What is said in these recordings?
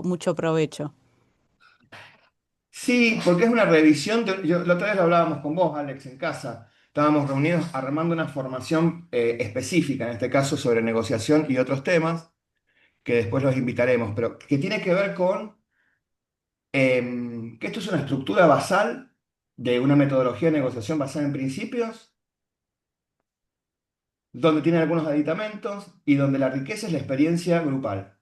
mucho provecho. Sí, porque es una revisión. La otra vez lo hablábamos con vos, Alex, en casa. Estábamos reunidos armando una formación específica, en este caso sobre negociación y otros temas, que después los invitaremos, pero que tiene que ver con que esto es una estructura basal de una metodología de negociación basada en principios, donde tiene algunos aditamentos y donde la riqueza es la experiencia grupal.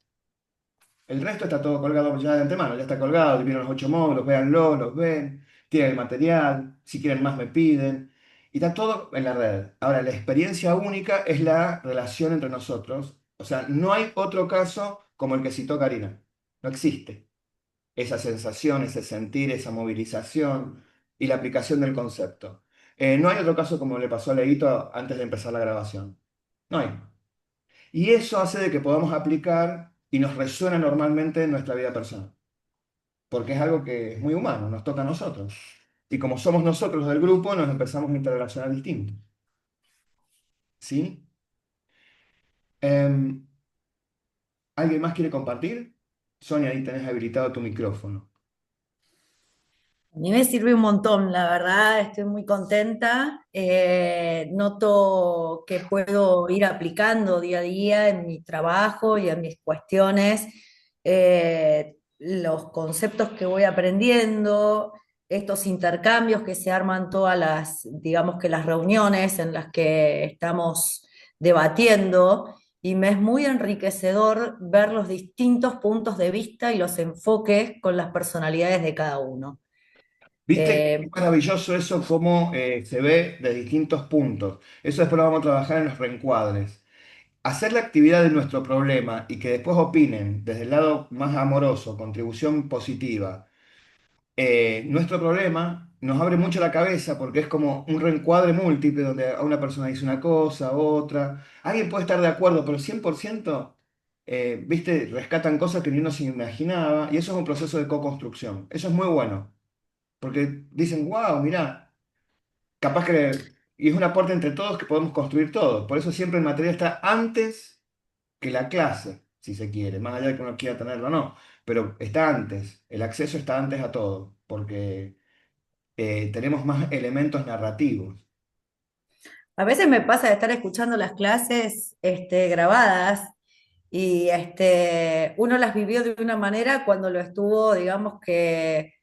El resto está todo colgado ya de antemano, ya está colgado, vieron los 8 módulos, véanlo, los ven, tienen el material, si quieren más me piden, y está todo en la red. Ahora, la experiencia única es la relación entre nosotros, o sea, no hay otro caso como el que citó Karina, no existe esa sensación, ese sentir, esa movilización y la aplicación del concepto. No hay otro caso como le pasó a Leito antes de empezar la grabación, no hay. Y eso hace de que podamos aplicar y nos resuena normalmente en nuestra vida personal, porque es algo que es muy humano, nos toca a nosotros. Y como somos nosotros del grupo, nos empezamos a interrelacionar distinto. ¿Sí? Em, ¿Alguien más quiere compartir? Sonia, ahí tenés habilitado tu micrófono. A mí me sirve un montón, la verdad, estoy muy contenta. Noto que puedo ir aplicando día a día en mi trabajo y en mis cuestiones los conceptos que voy aprendiendo, estos intercambios que se arman todas las, digamos que las reuniones en las que estamos debatiendo. Y me es muy enriquecedor ver los distintos puntos de vista y los enfoques con las personalidades de cada uno. ¿Viste qué Eh, maravilloso eso, cómo se ve de distintos puntos? Eso después lo vamos a trabajar en los reencuadres. Hacer la actividad de nuestro problema y que después opinen desde el lado más amoroso, contribución positiva, nuestro problema nos abre mucho la cabeza porque es como un reencuadre múltiple donde a una persona dice una cosa, otra. Alguien puede estar de acuerdo, pero 100%, viste, rescatan cosas que ni uno se imaginaba y eso es un proceso de co-construcción. Eso es muy bueno porque dicen, wow, mirá, capaz que... Y es un aporte entre todos que podemos construir todo. Por eso siempre el material está antes que la clase, si se quiere, más allá de que uno quiera tenerlo o no. Pero está antes, el acceso está antes a todo, porque tenemos más elementos narrativos. a veces me pasa de estar escuchando las clases grabadas y uno las vivió de una manera cuando lo estuvo, digamos que,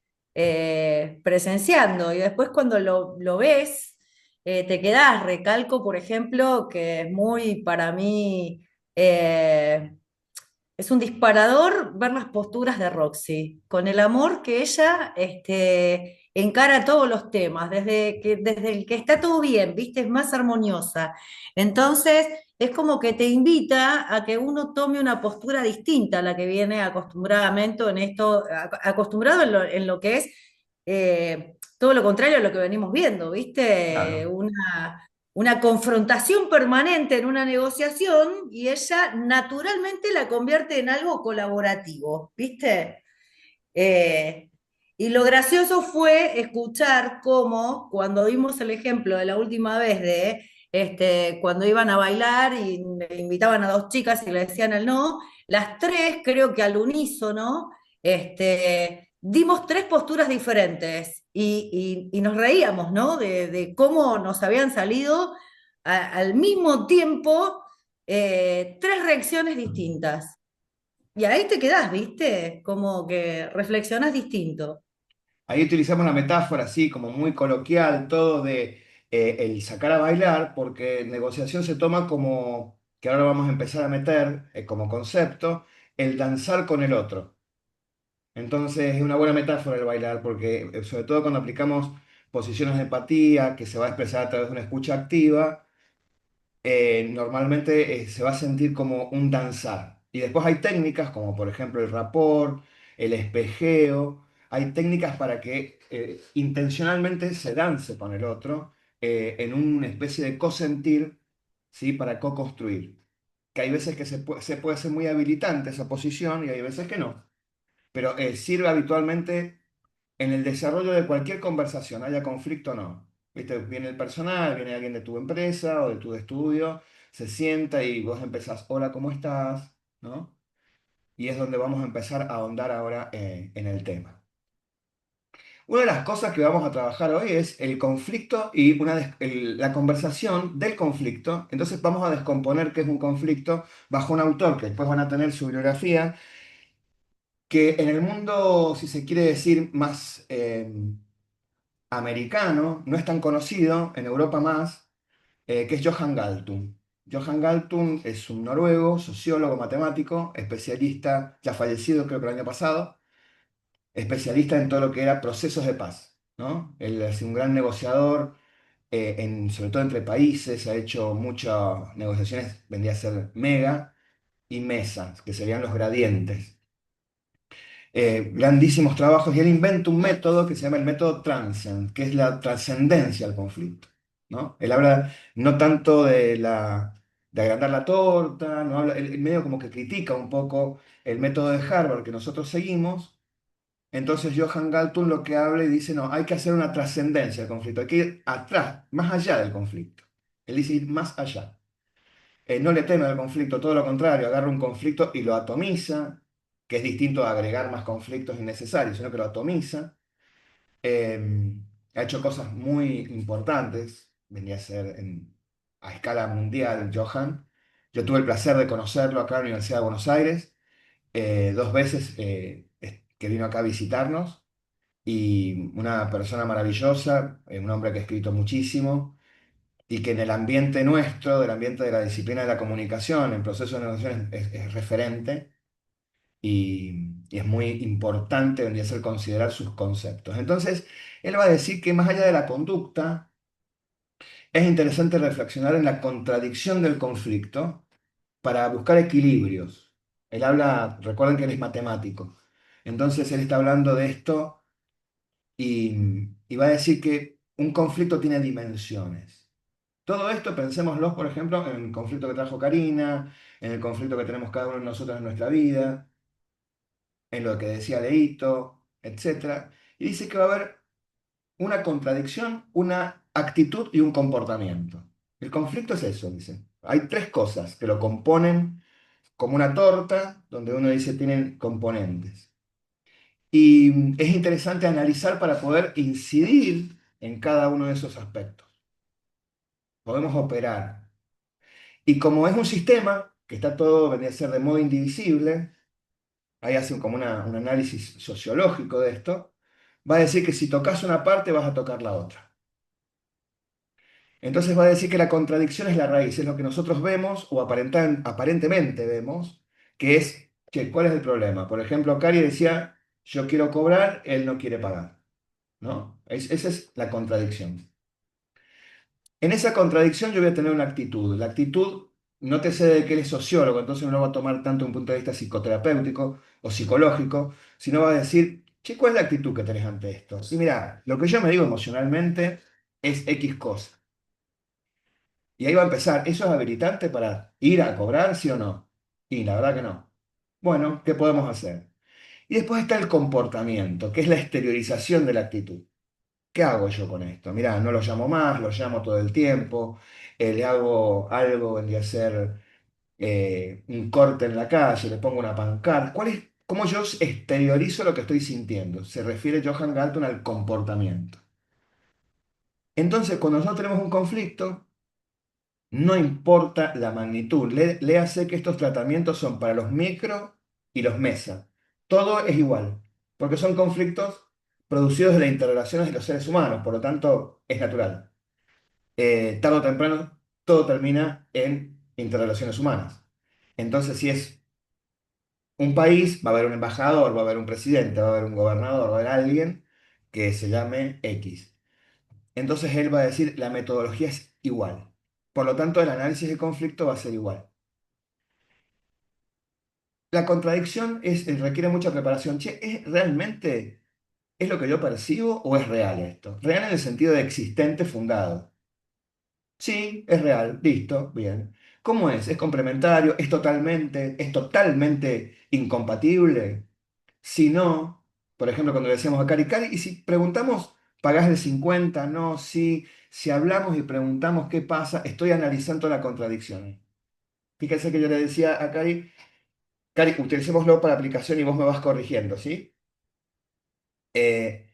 presenciando y después cuando lo ves, te quedás. Recalco, por ejemplo, que es muy para mí... eh, es un disparador ver las posturas de Roxy, con el amor que ella encara todos los temas, desde el que está todo bien, ¿viste? Es más armoniosa. Entonces, es como que te invita a que uno tome una postura distinta a la que viene acostumbradamente en esto, acostumbrado en lo que es todo lo contrario a lo que venimos viendo, ¿viste? Claro. Una confrontación permanente en una negociación y ella naturalmente la convierte en algo colaborativo, ¿viste? Eh, y lo gracioso fue escuchar cómo, cuando vimos el ejemplo de la última vez de cuando iban a bailar y le invitaban a dos chicas y le decían el no, las tres, creo que al unísono, dimos tres posturas diferentes y nos reíamos, ¿no? De cómo nos habían salido al mismo tiempo tres reacciones distintas. Y ahí te quedás, ¿viste? Como que reflexionás distinto. Ahí utilizamos una metáfora así, como muy coloquial, todo de el sacar a bailar, porque negociación se toma como, que ahora vamos a empezar a meter como concepto, el danzar con el otro. Entonces es una buena metáfora el bailar, porque sobre todo cuando aplicamos posiciones de empatía, que se va a expresar a través de una escucha activa, normalmente se va a sentir como un danzar. Y después hay técnicas como por ejemplo el rapport, el espejeo. Hay técnicas para que intencionalmente se dance con el otro en una especie de cosentir, ¿sí? Para co-construir. Que hay veces que se puede ser muy habilitante esa posición y hay veces que no. Pero sirve habitualmente en el desarrollo de cualquier conversación, haya conflicto o no. ¿Viste? Viene el personal, viene alguien de tu empresa o de tu estudio, se sienta y vos empezás, hola, ¿cómo estás? ¿No? y es donde vamos a empezar a ahondar ahora en el tema. Una de las cosas que vamos a trabajar hoy es el conflicto y la conversación del conflicto. Entonces vamos a descomponer qué es un conflicto bajo un autor que después van a tener su bibliografía, que en el mundo, si se quiere decir, más americano, no es tan conocido, en Europa más, que es Johan Galtung. Johan Galtung es un noruego, sociólogo, matemático, especialista, ya fallecido creo que el año pasado, especialista en todo lo que era procesos de paz, ¿no? Él es un gran negociador, sobre todo entre países, ha hecho muchas negociaciones, vendría a ser mega y mesas, que serían los gradientes. Grandísimos trabajos, y él inventa un método que se llama el método Transcend, que es la trascendencia al conflicto, ¿no? Él habla no tanto de agrandar la torta, no habla, él medio como que critica un poco el método de Harvard que nosotros seguimos. Entonces Johan Galtung lo que habla y dice, no, hay que hacer una trascendencia del conflicto, hay que ir atrás, más allá del conflicto. Él dice ir más allá. No le teme al conflicto, todo lo contrario, agarra un conflicto y lo atomiza, que es distinto a agregar más conflictos innecesarios, sino que lo atomiza. Ha hecho cosas muy importantes, venía a ser a escala mundial, Johan. Yo tuve el placer de conocerlo acá en la Universidad de Buenos Aires, dos veces que vino acá a visitarnos, y una persona maravillosa, un hombre que ha escrito muchísimo y que en el ambiente nuestro, del ambiente de la disciplina de la comunicación, en proceso de negociación es referente, y es muy importante vendría a ser considerar sus conceptos. Entonces, él va a decir que más allá de la conducta, es interesante reflexionar en la contradicción del conflicto para buscar equilibrios. Él habla, recuerden que él es matemático, entonces él está hablando de esto, y va a decir que un conflicto tiene dimensiones. Todo esto pensémoslo, por ejemplo, en el conflicto que trajo Karina, en el conflicto que tenemos cada uno de nosotros en nuestra vida, en lo que decía Leito, etcétera. Y dice que va a haber una contradicción, una actitud y un comportamiento. El conflicto es eso, dice. Hay tres cosas que lo componen como una torta, donde uno dice tienen componentes. Y es interesante analizar para poder incidir en cada uno de esos aspectos. Podemos operar. Y como es un sistema que está todo, vendría a ser de modo indivisible, ahí hacen como un análisis sociológico de esto, va a decir que si tocas una parte vas a tocar la otra. Entonces va a decir que la contradicción es la raíz, es lo que nosotros vemos o aparentemente vemos, que es, che, ¿cuál es el problema? Por ejemplo, Cari decía, yo quiero cobrar, él no quiere pagar, ¿no? Esa es la contradicción. En esa contradicción yo voy a tener una actitud. La actitud, no te sé de que él es sociólogo, entonces no lo va a tomar tanto un punto de vista psicoterapéutico o psicológico, sino va a decir, che, ¿cuál es la actitud que tenés ante esto? Y mira, lo que yo me digo emocionalmente es X cosa. Y ahí va a empezar, ¿eso es habilitante para ir a cobrar, sí o no? Y la verdad que no. Bueno, ¿qué podemos hacer? Y después está el comportamiento, que es la exteriorización de la actitud. ¿Qué hago yo con esto? Mirá, no lo llamo más, lo llamo todo el tiempo, le hago algo, vendría a ser un corte en la calle, le pongo una pancarta. ¿Cómo yo exteriorizo lo que estoy sintiendo? Se refiere Johan Galton al comportamiento. Entonces, cuando nosotros tenemos un conflicto, no importa la magnitud, léase que estos tratamientos son para los micro y los mesa. Todo es igual, porque son conflictos producidos de las interrelaciones de los seres humanos, por lo tanto, es natural. Tarde o temprano todo termina en interrelaciones humanas. Entonces, si es un país, va a haber un embajador, va a haber un presidente, va a haber un gobernador, va a haber alguien que se llame X. Entonces él va a decir, la metodología es igual. Por lo tanto, el análisis de conflicto va a ser igual. La contradicción requiere mucha preparación. Che, ¿realmente es lo que yo percibo o es real esto? Real en el sentido de existente, fundado. Sí, es real, listo, bien. ¿Cómo es? ¿Es complementario? ¿Es totalmente incompatible? Si no, por ejemplo, cuando le decíamos a Cari, Cari, y si preguntamos, ¿pagás el 50? No, sí. Si hablamos y preguntamos qué pasa, estoy analizando la contradicción. Fíjense que yo le decía a Cari, Cari, utilicémoslo para aplicación y vos me vas corrigiendo, ¿sí? Eh,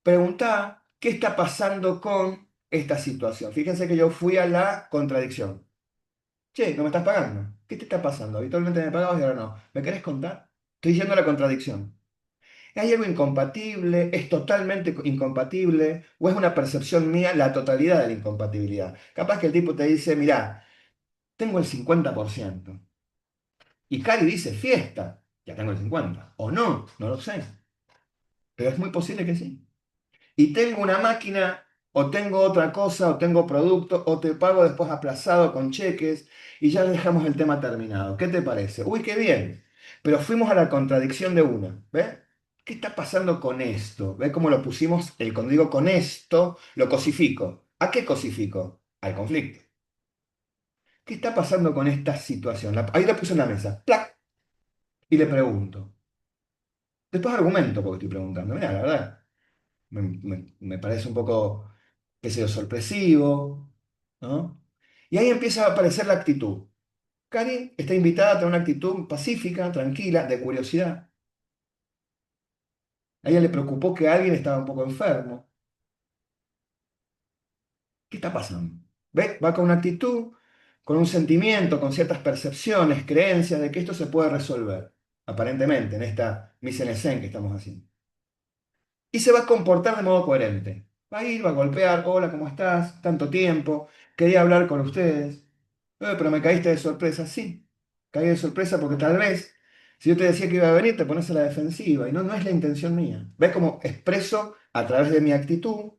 Preguntá qué está pasando con esta situación. Fíjense que yo fui a la contradicción. Che, no me estás pagando. ¿Qué te está pasando? Habitualmente me pagabas y ahora no. ¿Me querés contar? Estoy yendo a la contradicción. ¿Hay algo incompatible? ¿Es totalmente incompatible? ¿O es una percepción mía la totalidad de la incompatibilidad? Capaz que el tipo te dice, mirá, tengo el 50%. Y Cari dice, fiesta. Ya tengo el 50%. O no, no lo sé. Pero es muy posible que sí. Y tengo una máquina, o tengo otra cosa, o tengo producto, o te pago después aplazado con cheques, y ya dejamos el tema terminado. ¿Qué te parece? Uy, qué bien. Pero fuimos a la contradicción de una. ¿Ves? ¿Qué está pasando con esto? ¿Ves cómo lo pusimos? Cuando digo con esto, lo cosifico. ¿A qué cosifico? Al conflicto. ¿Qué está pasando con esta situación? Ahí la puse en la mesa. ¡Plac! Y le pregunto. Después argumento porque estoy preguntando. Mira, la verdad. Me parece un poco, qué sé yo, sorpresivo, ¿no? Y ahí empieza a aparecer la actitud. Cari está invitada a tener una actitud pacífica, tranquila, de curiosidad. A ella le preocupó que alguien estaba un poco enfermo. ¿Qué está pasando? ¿Ve? Va con una actitud, con un sentimiento, con ciertas percepciones, creencias de que esto se puede resolver, aparentemente, en esta mise en scène que estamos haciendo. Y se va a comportar de modo coherente. Va a ir, va a golpear, hola, ¿cómo estás? Tanto tiempo, quería hablar con ustedes. Pero me caíste de sorpresa, sí. Caí de sorpresa porque tal vez, si yo te decía que iba a venir, te pones a la defensiva y no, no es la intención mía. ¿Ves cómo expreso a través de mi actitud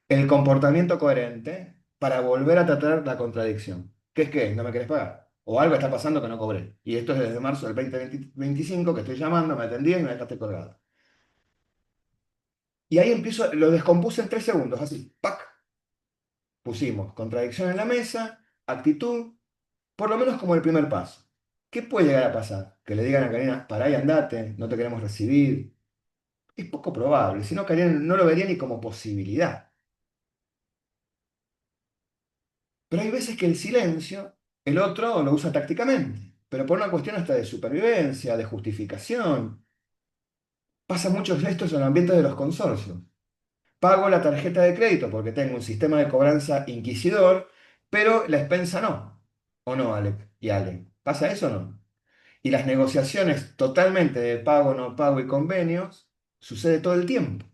el comportamiento coherente para volver a tratar la contradicción? ¿Qué es que no me querés pagar? O algo está pasando que no cobré. Y esto es desde marzo del 2025 que estoy llamando, me atendí y me dejaste colgado. Y ahí empiezo, lo descompuse en 3 segundos, así, ¡pac! Pusimos contradicción en la mesa, actitud, por lo menos como el primer paso. ¿Qué puede llegar a pasar? Que le digan a Karina, pará y andate, no te queremos recibir. Es poco probable, si no, Karina no lo vería ni como posibilidad. Pero hay veces que el silencio, el otro lo usa tácticamente, pero por una cuestión hasta de supervivencia, de justificación. Pasa mucho esto en el ambiente de los consorcios. Pago la tarjeta de crédito porque tengo un sistema de cobranza inquisidor, pero la expensa no. ¿O no, Alec y Ale? ¿Pasa eso o no? Y las negociaciones totalmente de pago, no pago y convenios sucede todo el tiempo.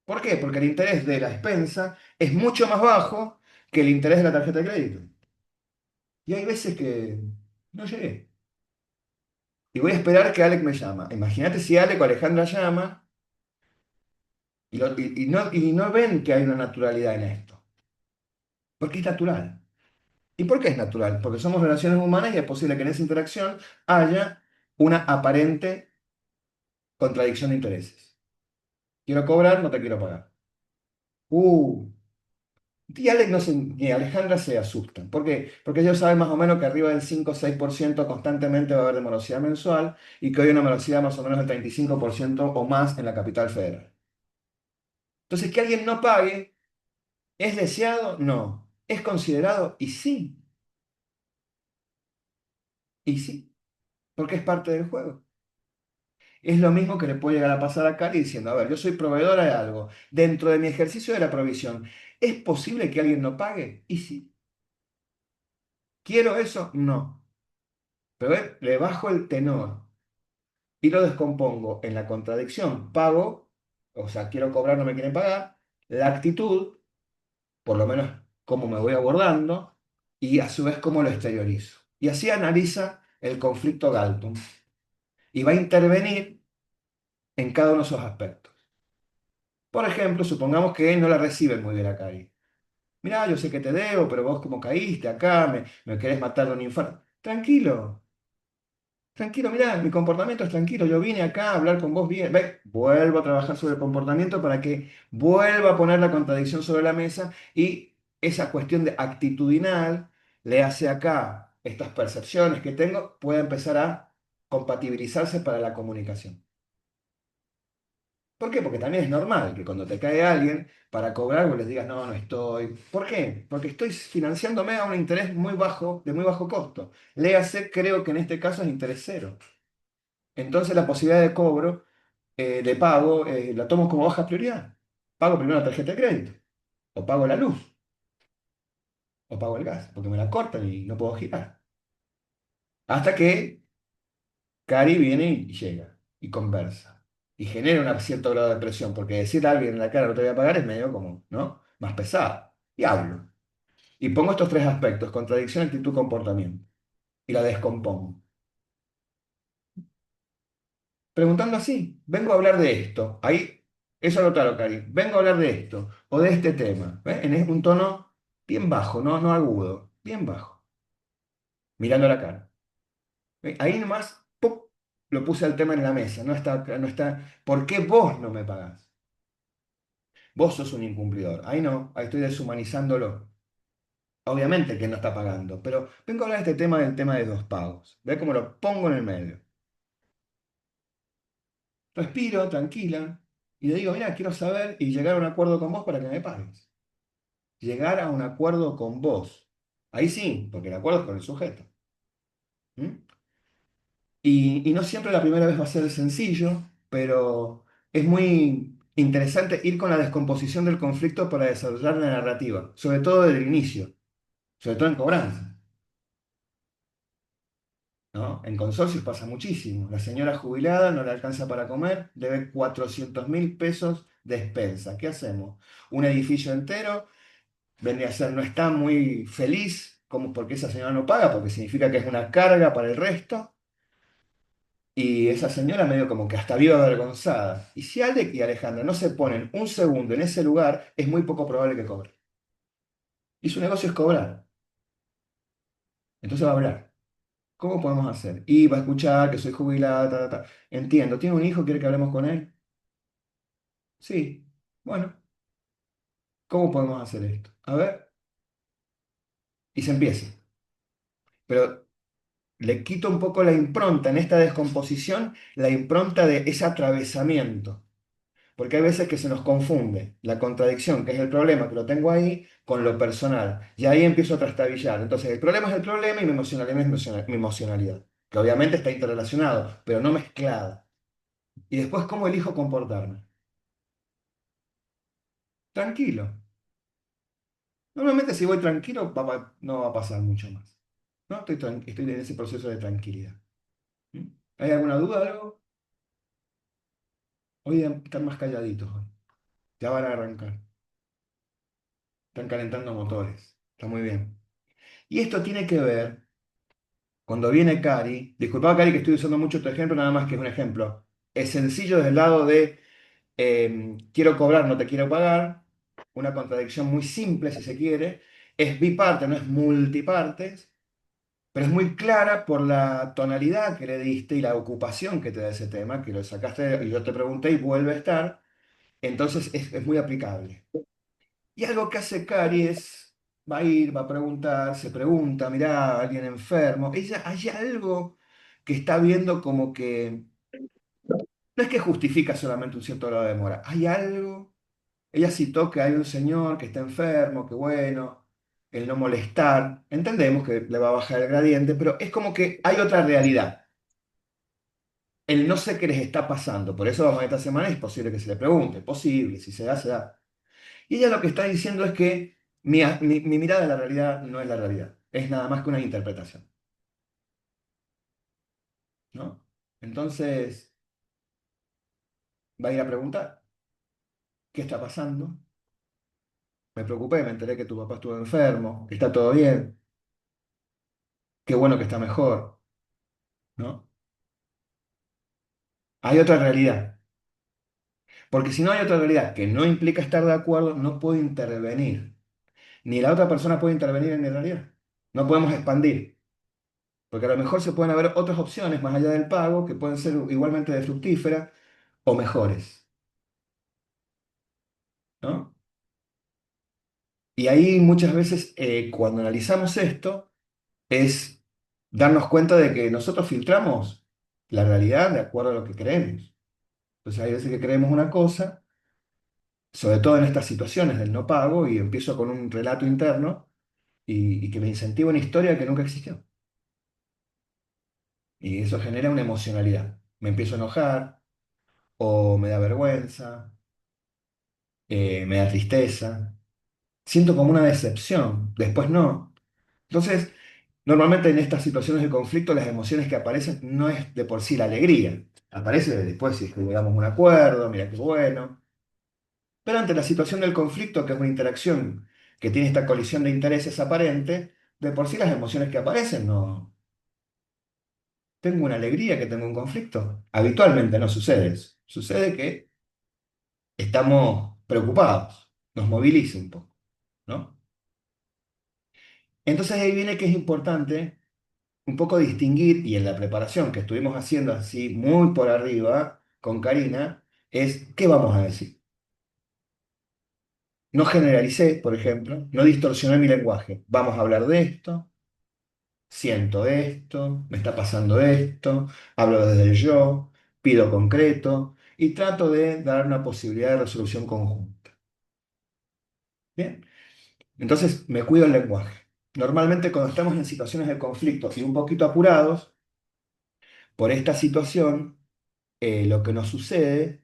¿Por qué? Porque el interés de la expensa es mucho más bajo que el interés de la tarjeta de crédito. Y hay veces que no llegué. Y voy a esperar que Alec me llama. Imagínate si Alec o Alejandra llama y no ven que hay una naturalidad en esto. Porque es natural. ¿Y por qué es natural? Porque somos relaciones humanas y es posible que en esa interacción haya una aparente contradicción de intereses. Quiero cobrar, no te quiero pagar. Uh, y Alex ni Alejandra se asustan. ¿Por qué? Porque ellos saben más o menos que arriba del 5 o 6% constantemente va a haber de morosidad mensual y que hay una morosidad más o menos del 35% o más en la capital federal. Entonces, que alguien no pague, ¿es deseado? No. ¿Es considerado? Y sí, y sí, porque es parte del juego. Es lo mismo que le puede llegar a pasar a Cari diciendo, a ver, yo soy proveedora de algo, dentro de mi ejercicio de la provisión, ¿es posible que alguien no pague? Y sí. ¿Quiero eso? No. Pero le bajo el tenor y lo descompongo en la contradicción. Pago, o sea, quiero cobrar, no me quieren pagar, la actitud, por lo menos cómo me voy abordando, y a su vez cómo lo exteriorizo. Y así analiza el conflicto Galton y va a intervenir en cada uno de esos aspectos. Por ejemplo, supongamos que no la reciben muy bien a Cari. Mirá, yo sé que te debo, pero vos como caíste acá, me querés matar de un infarto. Tranquilo, tranquilo, mirá, mi comportamiento es tranquilo. Yo vine acá a hablar con vos bien. Ve, vuelvo a trabajar sobre el comportamiento para que vuelva a poner la contradicción sobre la mesa y esa cuestión de actitudinal le hace acá estas percepciones que tengo, pueda empezar a compatibilizarse para la comunicación. ¿Por qué? Porque también es normal que cuando te cae alguien para cobrar, vos les digas, no, no estoy. ¿Por qué? Porque estoy financiándome a un interés muy bajo, de muy bajo costo. Léase, creo que en este caso es interés cero. Entonces la posibilidad de cobro, de pago, la tomo como baja prioridad. Pago primero la tarjeta de crédito, o pago la luz, o pago el gas, porque me la cortan y no puedo girar. Hasta que Cari viene y llega y conversa. Y genera un cierto grado de presión, porque decirle a alguien en la cara no te voy a pagar es medio como, ¿no? Más pesado. Y hablo. Y pongo estos tres aspectos: contradicción, actitud, comportamiento. Y la descompongo. Preguntando así, vengo a hablar de esto. Ahí, eso lo claro, Cari. Vengo a hablar de esto o de este tema. ¿Ves? En un tono bien bajo, no, no agudo, bien bajo, mirando la cara. ¿Ves? Ahí nomás, ¡pum!, lo puse al tema en la mesa. No está, ¿por qué vos no me pagás? Vos sos un incumplidor. Ahí no, ahí estoy deshumanizándolo. Obviamente que no está pagando, pero vengo a hablar de este tema, del tema de los pagos. ¿Ves cómo lo pongo en el medio? Respiro, tranquila, y le digo, mira, quiero saber y llegar a un acuerdo con vos para que me pagues. Llegar a un acuerdo con vos. Ahí sí, porque el acuerdo es con el sujeto. ¿Mm? Y no siempre la primera vez va a ser sencillo, pero es muy interesante ir con la descomposición del conflicto para desarrollar la narrativa, sobre todo desde el inicio, sobre todo en cobranza. ¿No? En consorcios pasa muchísimo. La señora jubilada no le alcanza para comer, debe 400.000 pesos de expensa. ¿Qué hacemos? Un edificio entero vendría a ser, no está muy feliz como porque esa señora no paga, porque significa que es una carga para el resto. Y esa señora medio como que hasta viva avergonzada. Y si Alec y Alejandra no se ponen un segundo en ese lugar, es muy poco probable que cobre. Y su negocio es cobrar. Entonces va a hablar. ¿Cómo podemos hacer? Y va a escuchar que soy jubilada, ta, ta, ta. Entiendo. ¿Tiene un hijo? ¿Quiere que hablemos con él? Sí. Bueno, ¿cómo podemos hacer esto? A ver. Y se empieza. Pero le quito un poco la impronta en esta descomposición, la impronta de ese atravesamiento. Porque hay veces que se nos confunde la contradicción, que es el problema, que lo tengo ahí, con lo personal. Y ahí empiezo a trastabillar. Entonces, el problema es el problema y mi emocionalidad es mi emocionalidad, que obviamente está interrelacionado, pero no mezclada. Y después, ¿cómo elijo comportarme? Tranquilo. Normalmente si voy tranquilo no va a pasar mucho más. ¿No? Estoy en ese proceso de tranquilidad. ¿Mm? ¿Hay alguna duda, algo? Hoy están más calladitos hoy. Ya van a arrancar. Están calentando motores. Está muy bien. Y esto tiene que ver, cuando viene Cari, disculpa Cari que estoy usando mucho tu ejemplo, nada más que es un ejemplo. Es sencillo desde el lado de quiero cobrar, no te quiero pagar. Una contradicción muy simple, si se quiere. Es biparte, no es multipartes. Pero es muy clara por la tonalidad que le diste y la ocupación que te da ese tema, que lo sacaste y yo te pregunté y vuelve a estar, entonces es muy aplicable. Y algo que hace Cari es, va a ir, va a preguntar, se pregunta, mirá, alguien enfermo, ella hay algo que está viendo como que, no es que justifica solamente un cierto grado de demora, hay algo, ella citó que hay un señor que está enfermo, que bueno, el no molestar, entendemos que le va a bajar el gradiente, pero es como que hay otra realidad. El no sé qué les está pasando, por eso vamos a esta semana, es posible que se le pregunte, posible, si se da, se da. Y ella lo que está diciendo es que mi mirada de la realidad no es la realidad, es nada más que una interpretación, ¿no? Entonces va a ir a preguntar, ¿qué está pasando? Me preocupé, me enteré que tu papá estuvo enfermo, que está todo bien, qué bueno que está mejor, ¿no? Hay otra realidad, porque si no hay otra realidad que no implica estar de acuerdo, no puedo intervenir, ni la otra persona puede intervenir en mi realidad, no podemos expandir. Porque a lo mejor se pueden haber otras opciones más allá del pago que pueden ser igualmente de fructíferas o mejores, ¿no? Y ahí muchas veces cuando analizamos esto es darnos cuenta de que nosotros filtramos la realidad de acuerdo a lo que creemos. Entonces hay veces que creemos una cosa, sobre todo en estas situaciones del no pago, y empiezo con un relato interno y que me incentiva una historia que nunca existió. Y eso genera una emocionalidad. Me empiezo a enojar, o me da vergüenza, me da tristeza. Siento como una decepción, después no. Entonces, normalmente en estas situaciones de conflicto las emociones que aparecen no es de por sí la alegría. Aparece después si es que llegamos a un acuerdo, mira qué bueno. Pero ante la situación del conflicto, que es una interacción que tiene esta colisión de intereses aparente, de por sí las emociones que aparecen no. Tengo una alegría que tengo un conflicto. Habitualmente no sucede eso. Sucede que estamos preocupados, nos moviliza un poco, ¿no? Entonces ahí viene que es importante un poco distinguir, y en la preparación que estuvimos haciendo así muy por arriba con Karina, es qué vamos a decir. No generalicé, por ejemplo, no distorsioné mi lenguaje. Vamos a hablar de esto, siento esto, me está pasando esto, hablo desde el yo, pido concreto y trato de dar una posibilidad de resolución conjunta. Bien, entonces me cuido el lenguaje. Normalmente cuando estamos en situaciones de conflicto y un poquito apurados por esta situación, lo que nos sucede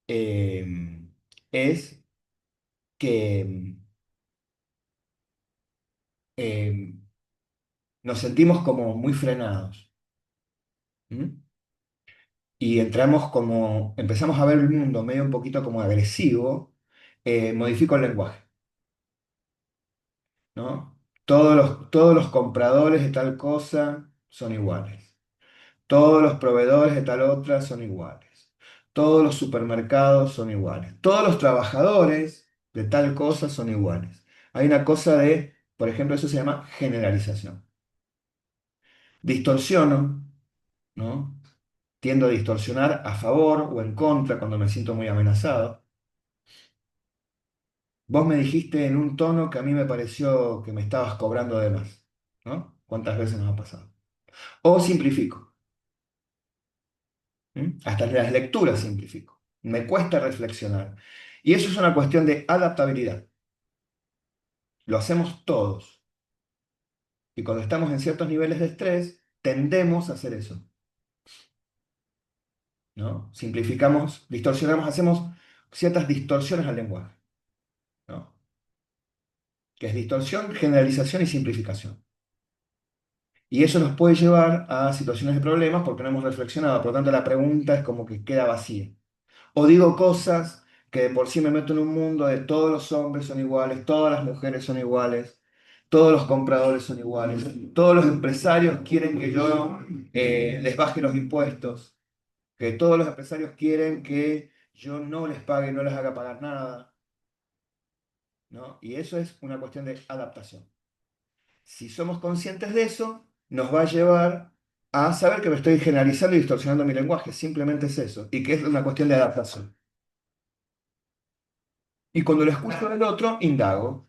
eh, es que eh, nos sentimos como muy frenados. ¿M? Y entramos como, empezamos a ver el mundo medio un poquito como agresivo, modifico el lenguaje, ¿no? Todos los compradores de tal cosa son iguales. Todos los proveedores de tal otra son iguales. Todos los supermercados son iguales. Todos los trabajadores de tal cosa son iguales. Hay una cosa de, por ejemplo, eso se llama generalización. Distorsiono, ¿no? Tiendo a distorsionar a favor o en contra cuando me siento muy amenazado. Vos me dijiste en un tono que a mí me pareció que me estabas cobrando de más, ¿no? ¿Cuántas veces nos ha pasado? O simplifico. Hasta en las lecturas simplifico. Me cuesta reflexionar. Y eso es una cuestión de adaptabilidad. Lo hacemos todos. Y cuando estamos en ciertos niveles de estrés, tendemos a hacer eso, ¿no? Simplificamos, distorsionamos, hacemos ciertas distorsiones al lenguaje, ¿no? Que es distorsión, generalización y simplificación. Y eso nos puede llevar a situaciones de problemas porque no hemos reflexionado. Por lo tanto, la pregunta es como que queda vacía. O digo cosas que de por sí me meto en un mundo de todos los hombres son iguales, todas las mujeres son iguales, todos los compradores son iguales, todos los empresarios quieren que yo les baje los impuestos, que todos los empresarios quieren que yo no les pague, no les haga pagar nada, ¿no? Y eso es una cuestión de adaptación. Si somos conscientes de eso, nos va a llevar a saber que me estoy generalizando y distorsionando mi lenguaje. Simplemente es eso. Y que es una cuestión de adaptación. Y cuando lo escucho del otro, indago.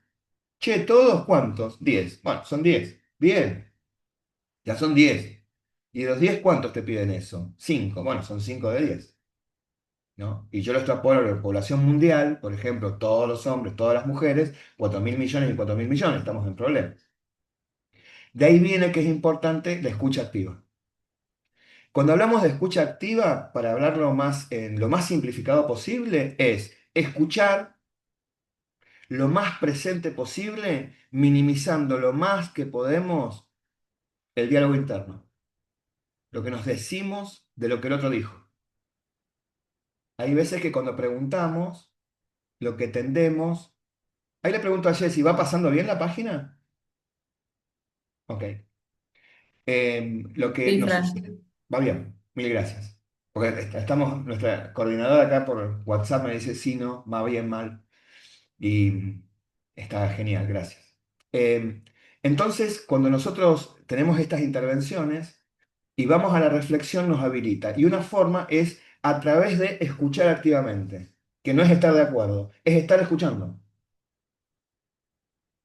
Che, ¿todos cuántos? 10. Bueno, son 10. Bien, ya son 10. ¿Y de los 10 cuántos te piden eso? 5. Bueno, son 5 de 10. ¿No? Y yo lo extrapolo a la población mundial, por ejemplo, todos los hombres, todas las mujeres, 4.000 millones y 4.000 millones, estamos en problemas. De ahí viene que es importante la escucha activa. Cuando hablamos de escucha activa, para hablarlo más en lo más simplificado posible, es escuchar lo más presente posible, minimizando lo más que podemos el diálogo interno, lo que nos decimos de lo que el otro dijo. Hay veces que cuando preguntamos, lo que tendemos... Ahí le pregunto a Jessy, ¿va pasando bien la página? Ok. Lo que Sí, nos Fran. sucede. Va bien, mil gracias. Porque estamos, nuestra coordinadora acá por WhatsApp me dice sí, no, va bien, mal. Y está genial, gracias. Eh, entonces, cuando nosotros tenemos estas intervenciones y vamos a la reflexión, nos habilita. Y una forma es a través de escuchar activamente, que no es estar de acuerdo, es estar escuchando.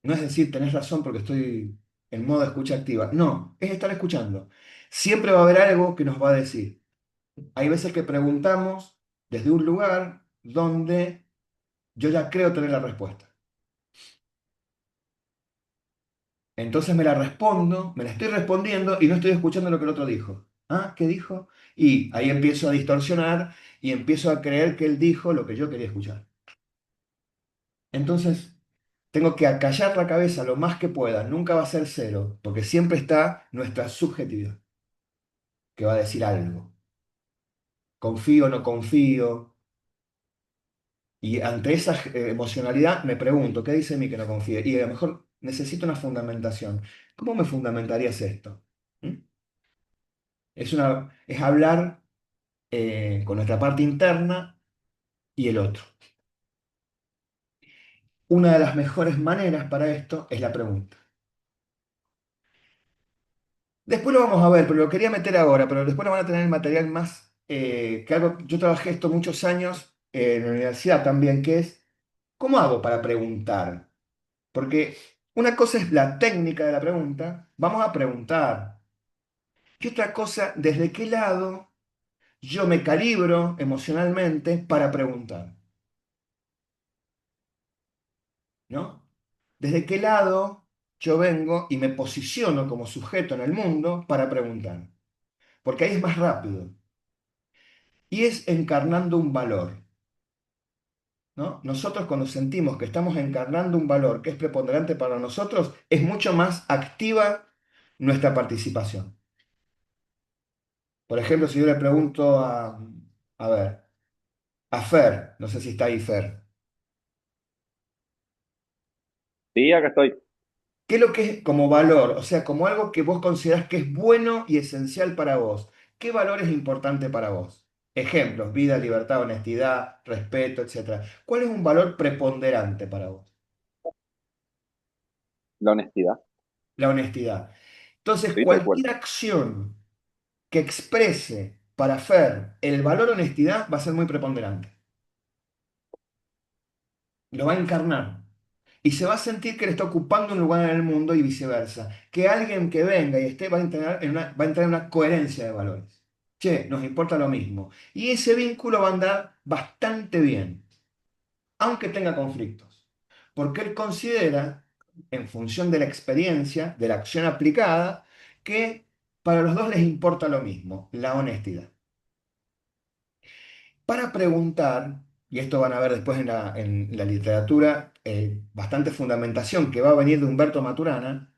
No es decir, tenés razón porque estoy en modo de escucha activa. No, es estar escuchando. Siempre va a haber algo que nos va a decir. Hay veces que preguntamos desde un lugar donde yo ya creo tener la respuesta. Entonces me la respondo, me la estoy respondiendo y no estoy escuchando lo que el otro dijo. ¿Ah? ¿Qué dijo? Y ahí empiezo a distorsionar y empiezo a creer que él dijo lo que yo quería escuchar. Entonces, tengo que acallar la cabeza lo más que pueda. Nunca va a ser cero, porque siempre está nuestra subjetividad, que va a decir algo. Confío o no confío. Y ante esa emocionalidad me pregunto, ¿qué dice mí que no confíe? Y a lo mejor necesito una fundamentación. ¿Cómo me fundamentarías esto? ¿Mm? Es hablar con nuestra parte interna y el otro. Una de las mejores maneras para esto es la pregunta. Después lo vamos a ver, pero lo quería meter ahora, pero después lo van a tener el material más, que algo, yo trabajé esto muchos años en la universidad también, que es, ¿cómo hago para preguntar? Porque una cosa es la técnica de la pregunta, vamos a preguntar. Y otra cosa, ¿desde qué lado yo me calibro emocionalmente para preguntar? ¿No? ¿Desde qué lado yo vengo y me posiciono como sujeto en el mundo para preguntar? Porque ahí es más rápido. Y es encarnando un valor, ¿no? Nosotros cuando sentimos que estamos encarnando un valor que es preponderante para nosotros, es mucho más activa nuestra participación. Por ejemplo, si yo le pregunto a ver, a Fer, no sé si está ahí Fer, Sí, acá estoy. ¿qué es lo que es como valor? O sea, como algo que vos considerás que es bueno y esencial para vos. ¿Qué valor es importante para vos? Ejemplos, vida, libertad, honestidad, respeto, etcétera. ¿Cuál es un valor preponderante para vos? La honestidad. La honestidad. Entonces, Sí, tal cual. cualquier acción que exprese para Fer el valor honestidad va a ser muy preponderante. Lo va a encarnar. Y se va a sentir que le está ocupando un lugar en el mundo y viceversa. Que alguien que venga y esté va a entrar en una coherencia de valores. Che, nos importa lo mismo. Y ese vínculo va a andar bastante bien, aunque tenga conflictos. Porque él considera, en función de la experiencia, de la acción aplicada, que para los dos les importa lo mismo, la honestidad. Para preguntar, y esto van a ver después en la literatura, bastante fundamentación que va a venir de Humberto Maturana,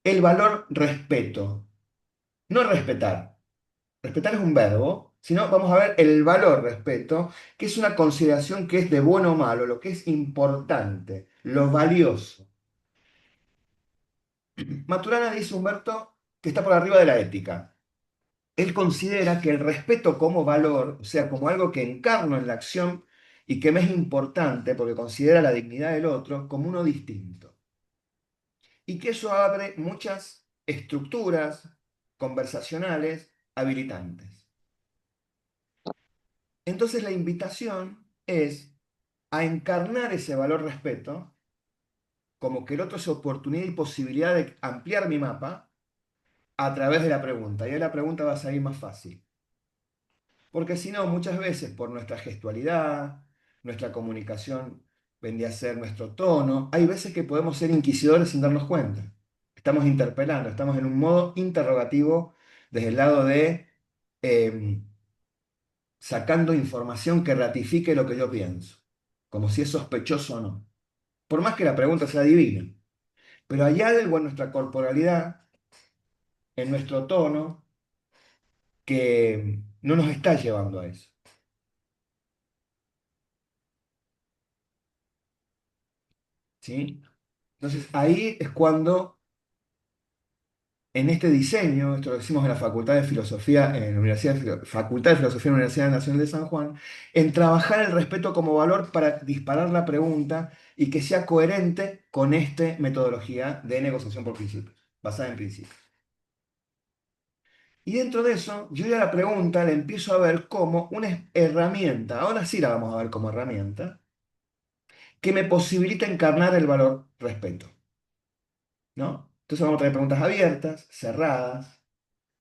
el valor respeto. No respetar. Respetar es un verbo, sino vamos a ver el valor respeto, que es una consideración que es de bueno o malo, lo que es importante, lo valioso. Maturana dice Humberto que está por arriba de la ética. Él considera que el respeto como valor, o sea, como algo que encarno en la acción y que me es importante porque considera la dignidad del otro como uno distinto. Y que eso abre muchas estructuras conversacionales habilitantes. Entonces la invitación es a encarnar ese valor respeto como que el otro es oportunidad y posibilidad de ampliar mi mapa a través de la pregunta. Y ahí la pregunta va a salir más fácil. Porque si no, muchas veces por nuestra gestualidad, nuestra comunicación vendría a ser nuestro tono, hay veces que podemos ser inquisidores sin darnos cuenta. Estamos interpelando, estamos en un modo interrogativo desde el lado de eh, sacando información que ratifique lo que yo pienso, como si es sospechoso o no. Por más que la pregunta sea divina. Pero hay algo en nuestra corporalidad, en nuestro tono, que no nos está llevando a eso. ¿Sí? Entonces ahí es cuando en este diseño, esto lo hicimos en la Facultad de Filosofía, en la Facultad de Filosofía en la Universidad Nacional de San Juan, en trabajar el respeto como valor para disparar la pregunta y que sea coherente con esta metodología de negociación por principios, basada en principios. Y dentro de eso, yo ya la pregunta la empiezo a ver como una herramienta, ahora sí la vamos a ver como herramienta, que me posibilita encarnar el valor respeto, ¿no? Entonces vamos a tener preguntas abiertas, cerradas,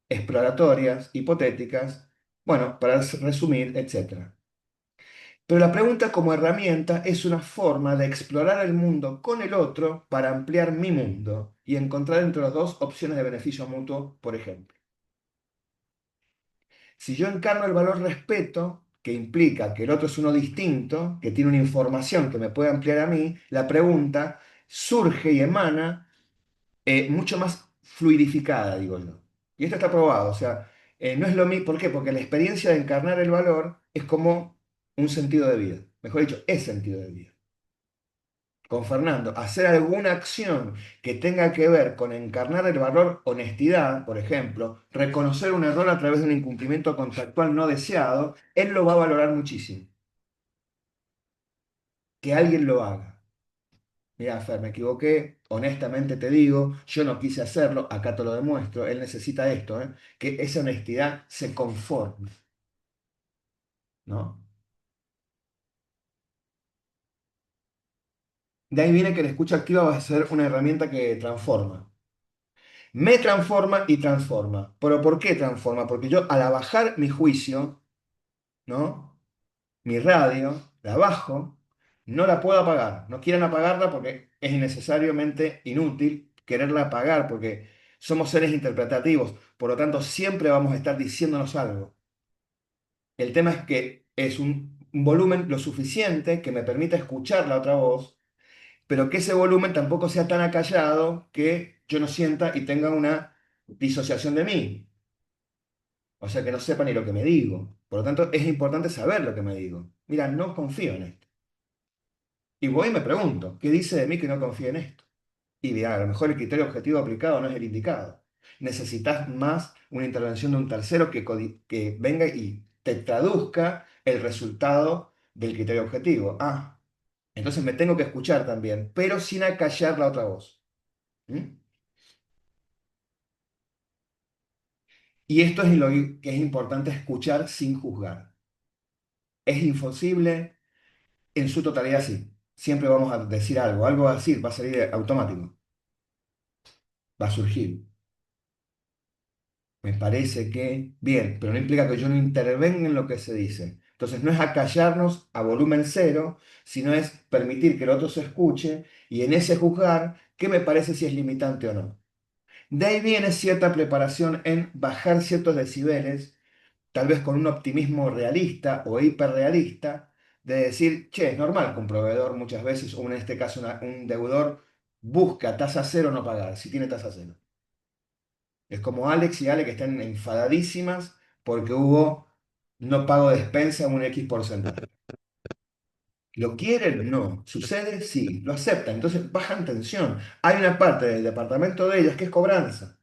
exploratorias, hipotéticas, Bueno, para resumir, etcétera. Pero la pregunta como herramienta es una forma de explorar el mundo con el otro para ampliar mi mundo y encontrar entre los dos opciones de beneficio mutuo, por ejemplo. Si yo encarno el valor respeto, que implica que el otro es uno distinto, que tiene una información que me puede ampliar a mí, la pregunta surge y emana mucho más fluidificada, digo yo. Y esto está probado, o sea, no es lo mismo. ¿Por qué? Porque la experiencia de encarnar el valor es como un sentido de vida. Mejor dicho, es sentido de vida. Con Fernando, hacer alguna acción que tenga que ver con encarnar el valor honestidad, por ejemplo, reconocer un error a través de un incumplimiento contractual no deseado, él lo va a valorar muchísimo. Que alguien lo haga. Mira, Fer, me equivoqué, honestamente te digo, yo no quise hacerlo, acá te lo demuestro, él necesita esto, ¿eh? Que esa honestidad se conforme, ¿no? De ahí viene que la escucha activa va a ser una herramienta que transforma. Me transforma y transforma. ¿Pero por qué transforma? Porque yo al bajar mi juicio, ¿no? Mi radio, la bajo, no la puedo apagar. No quieren apagarla porque es innecesariamente inútil quererla apagar porque somos seres interpretativos. Por lo tanto, siempre vamos a estar diciéndonos algo. El tema es que es un volumen lo suficiente que me permita escuchar la otra voz, pero que ese volumen tampoco sea tan acallado que yo no sienta y tenga una disociación de mí. O sea, que no sepa ni lo que me digo. Por lo tanto, es importante saber lo que me digo. Mira, no confío en esto. Y voy y me pregunto, ¿qué dice de mí que no confíe en esto? Y dirá, a lo mejor el criterio objetivo aplicado no es el indicado. Necesitas más una intervención de un tercero que venga y te traduzca el resultado del criterio objetivo. Ah, entonces me tengo que escuchar también, pero sin acallar la otra voz. ¿Mm? Y esto es lo que es importante escuchar sin juzgar. Es imposible en su totalidad, sí. Siempre vamos a decir algo, algo va a decir, va a salir automático, va a surgir. Me parece que, bien, pero no implica que yo no intervenga en lo que se dice. Entonces no es acallarnos a volumen cero, sino es permitir que el otro se escuche y en ese juzgar, ¿qué me parece si es limitante o no? De ahí viene cierta preparación en bajar ciertos decibeles, tal vez con un optimismo realista o hiperrealista, de decir, che, es normal que un proveedor muchas veces, o en este caso un deudor, busca tasa cero no pagar, si tiene tasa cero. Es como Alex y Ale que están enfadadísimas porque hubo no pago de despensa en un X porcentaje. ¿Lo quieren? No. ¿Sucede? Sí. Lo aceptan. Entonces bajan tensión. Hay una parte del departamento de ellas que es cobranza.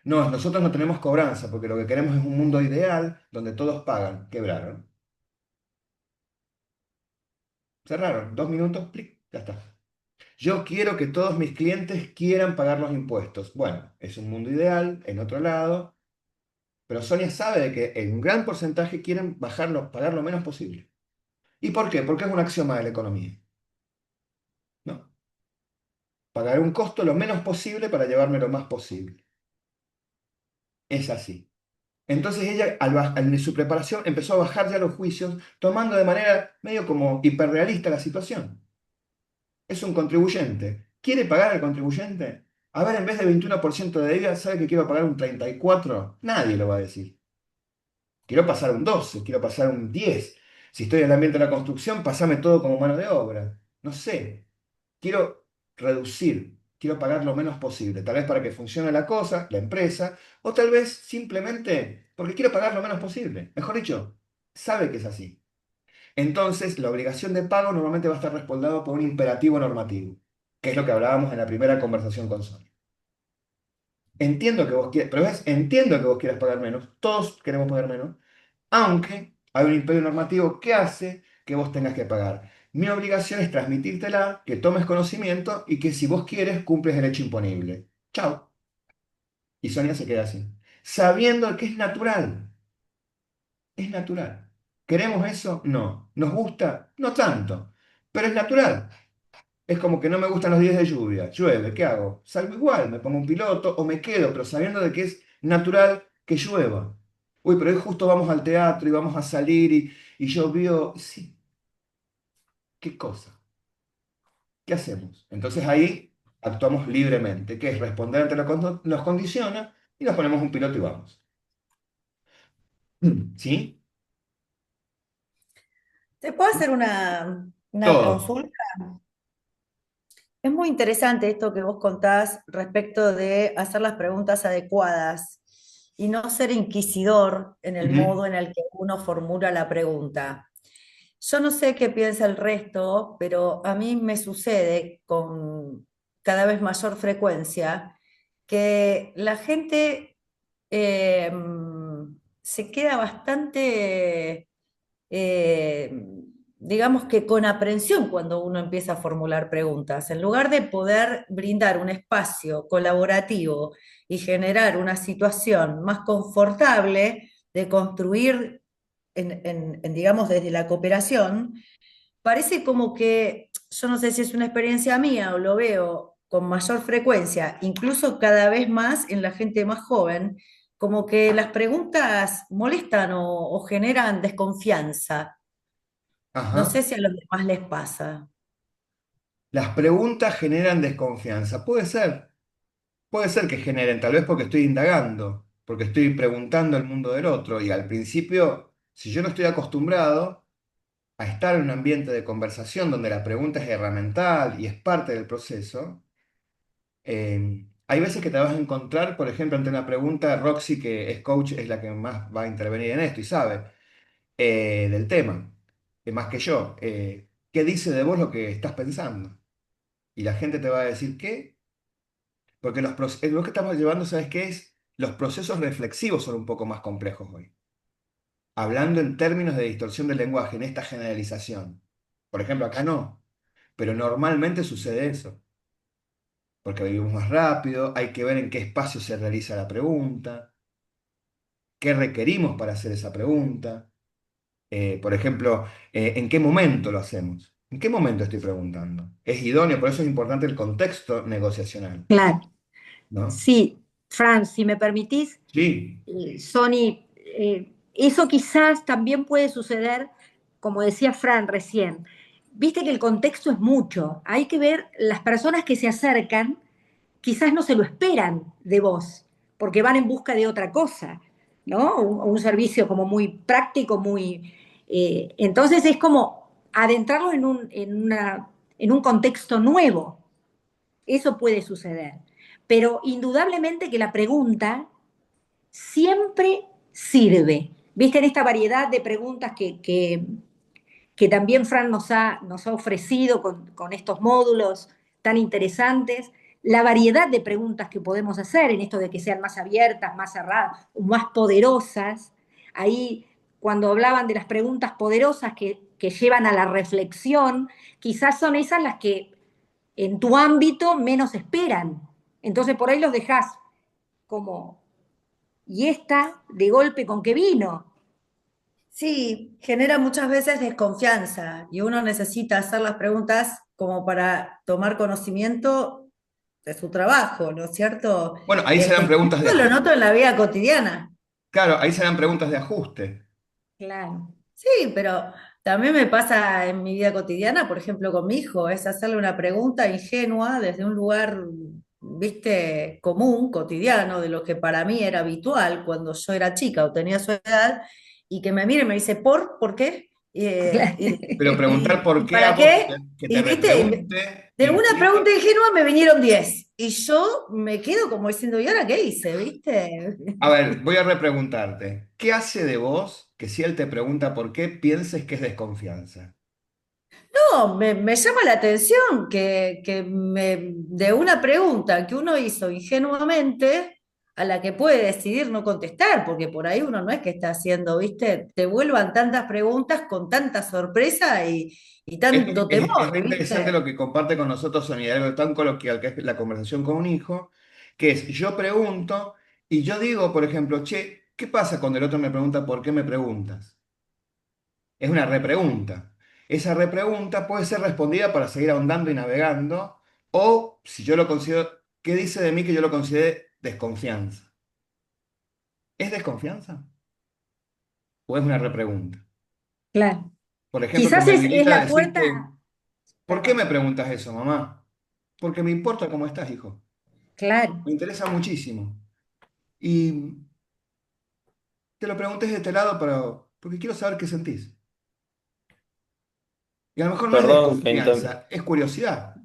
No, nosotros no tenemos cobranza porque lo que queremos es un mundo ideal donde todos pagan. Quebraron. Cerraron. 2 minutos, plic, ya está. Yo quiero que todos mis clientes quieran pagar los impuestos. Bueno, es un mundo ideal en otro lado. Pero Sonia sabe de que en un gran porcentaje quieren bajarlo, pagar lo menos posible. ¿Y por qué? Porque es un axioma de la economía. ¿No? Pagar un costo lo menos posible para llevarme lo más posible. Es así. Entonces ella, en su preparación, empezó a bajar ya los juicios, tomando de manera medio como hiperrealista la situación. Es un contribuyente. ¿Quiere pagar al contribuyente? A ver, en vez de 21% de deuda, ¿sabe que quiero pagar un 34%? Nadie lo va a decir. Quiero pasar un 12, quiero pasar un 10. Si estoy en el ambiente de la construcción, pasame todo como mano de obra. No sé. Quiero reducir, quiero pagar lo menos posible. Tal vez para que funcione la cosa, la empresa, o tal vez simplemente porque quiero pagar lo menos posible. Mejor dicho, sabe que es así. Entonces, la obligación de pago normalmente va a estar respaldado por un imperativo normativo, que es lo que hablábamos en la primera conversación con Sonia. Entiendo que vos quieras, pero entiendo que vos quieras pagar menos, todos queremos pagar menos, aunque hay un imperio normativo que hace que vos tengas que pagar. Mi obligación es transmitírtela, que tomes conocimiento y que si vos quieres cumples el hecho imponible. Chao. Y Sonia se queda así, sabiendo que es natural, es natural. ¿Queremos eso? No. ¿Nos gusta? No tanto, pero es natural. Es como que no me gustan los días de lluvia. Llueve, ¿qué hago? Salgo igual, me pongo un piloto o me quedo, pero sabiendo de que es natural que llueva. Uy, pero hoy justo vamos al teatro y vamos a salir y yo veo, sí, ¿qué cosa? ¿Qué hacemos? Entonces ahí actuamos libremente, que es responder ante lo que nos condiciona y nos ponemos un piloto y vamos. ¿Sí? ¿Te puedo hacer una Todo. consulta? Es muy interesante esto que vos contás respecto de hacer las preguntas adecuadas y no ser inquisidor en el Ujú. modo en el que uno formula la pregunta. Yo no sé qué piensa el resto, pero a mí me sucede con cada vez mayor frecuencia que la gente eh, se queda bastante eh, digamos que con aprensión cuando uno empieza a formular preguntas. En lugar de poder brindar un espacio colaborativo y generar una situación más confortable de construir, digamos, desde la cooperación, parece como que, yo no sé si es una experiencia mía o lo veo con mayor frecuencia, incluso cada vez más en la gente más joven, como que las preguntas molestan o generan desconfianza. No Ajá. sé si a los demás les pasa. Las preguntas generan desconfianza. Puede ser que generen, tal vez porque estoy indagando, porque estoy preguntando al mundo del otro y al principio, si yo no estoy acostumbrado a estar en un ambiente de conversación donde la pregunta es herramental y es parte del proceso, hay veces que te vas a encontrar, por ejemplo, ante una pregunta, Roxy, que es coach, es la que más va a intervenir en esto y sabe del tema, más que yo. ¿Qué dice de vos lo que estás pensando? Y la gente te va a decir, ¿qué? Porque lo que estamos llevando, ¿sabes qué es? Los procesos reflexivos son un poco más complejos hoy. Hablando en términos de distorsión del lenguaje, en esta generalización. Por ejemplo, acá no, pero normalmente sucede eso, porque vivimos más rápido, hay que ver en qué espacio se realiza la pregunta, qué requerimos para hacer esa pregunta. Por ejemplo, ¿en qué momento lo hacemos? ¿En qué momento estoy preguntando? Es idóneo, por eso es importante el contexto negociacional, Claro, ¿no? sí, Fran, si me permitís, Sí. Sony, eso quizás también puede suceder, como decía Fran recién. Viste que el contexto es mucho. Hay que ver las personas que se acercan, quizás no se lo esperan de vos, porque van en busca de otra cosa, ¿no? Un servicio como muy práctico, muy... entonces es como adentrarlo en un contexto nuevo. Eso puede suceder. Pero indudablemente que la pregunta siempre sirve. ¿Viste? En esta variedad de preguntas que también Fran nos ha ofrecido con estos módulos tan interesantes, la variedad de preguntas que podemos hacer en esto de que sean más abiertas, más cerradas, o más poderosas. Ahí, cuando hablaban de las preguntas poderosas que llevan a la reflexión, quizás son esas las que en tu ámbito menos esperan. Entonces por ahí los dejás como, ¿y esta de golpe con qué vino? Sí, genera muchas veces desconfianza y uno necesita hacer las preguntas como para tomar conocimiento de su trabajo, ¿no es cierto? Bueno, ahí serán Y preguntas de eso lo noto ajuste. en la vida cotidiana. Claro, ahí serán preguntas de ajuste. Claro. Sí, pero también me pasa en mi vida cotidiana, por ejemplo, con mi hijo, es hacerle una pregunta ingenua desde un lugar, viste, común, cotidiano, de lo que para mí era habitual cuando yo era chica o tenía su edad, y que me mire y me dice, ¿por qué? Claro. Pero preguntar por Y qué a para vos qué? que te Y viste, repregunte de una implica. pregunta ingenua me vinieron 10 y yo me quedo como diciendo, ¿y ahora qué hice? ¿Viste? A ver, voy a repreguntarte. ¿Qué hace de vos que si él te pregunta por qué pienses que es desconfianza? No, me llama la atención de una pregunta que uno hizo ingenuamente, a la que puede decidir no contestar, porque por ahí uno no es que está haciendo, ¿viste? Te vuelvan tantas preguntas con tanta sorpresa y Es, tanto es temor, re interesante ¿viste? lo que comparte con nosotros Sonia, algo tan coloquial que es la conversación con un hijo, que es yo pregunto y yo digo, por ejemplo, che, ¿qué pasa cuando el otro me pregunta por qué me preguntas? Es una repregunta. Esa repregunta puede ser respondida para seguir ahondando y navegando, o si yo lo considero, ¿qué dice de mí que yo lo considere desconfianza? ¿Es desconfianza? o es una repregunta? Claro. Por ejemplo, que Quizás me es habilita a la puerta, decirte, ¿por qué perdón, me preguntas eso, mamá? Porque me importa cómo estás, hijo. claro, Me interesa muchísimo. Y te lo pregunté de este lado porque quiero saber qué sentís. Y a lo mejor no es Perdón que inter- desconfianza, es curiosidad.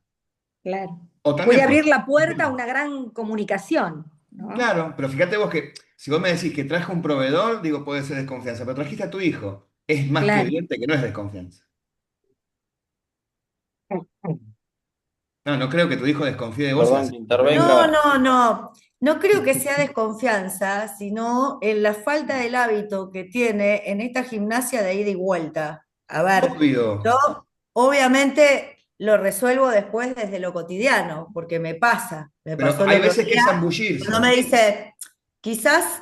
claro. O también Puede puede abrir la ser. puerta a una gran comunicación, ¿no? Claro, pero fíjate vos que si vos me decís que traje un proveedor, digo, puede ser desconfianza, pero trajiste a tu hijo. Es más que Claro. evidente que no es desconfianza. No, no creo que tu hijo desconfíe de vos y Perdón hace que una pregunta. No, intervenga. no, no. No creo que sea desconfianza, sino en la falta del hábito que tiene en esta gimnasia de ida y vuelta. A ver, yo Obvio. obviamente lo resuelvo después desde lo cotidiano, porque me pasa. Me Pero pasó el hay otro veces que es día cuando me zambullirse. dice, quizás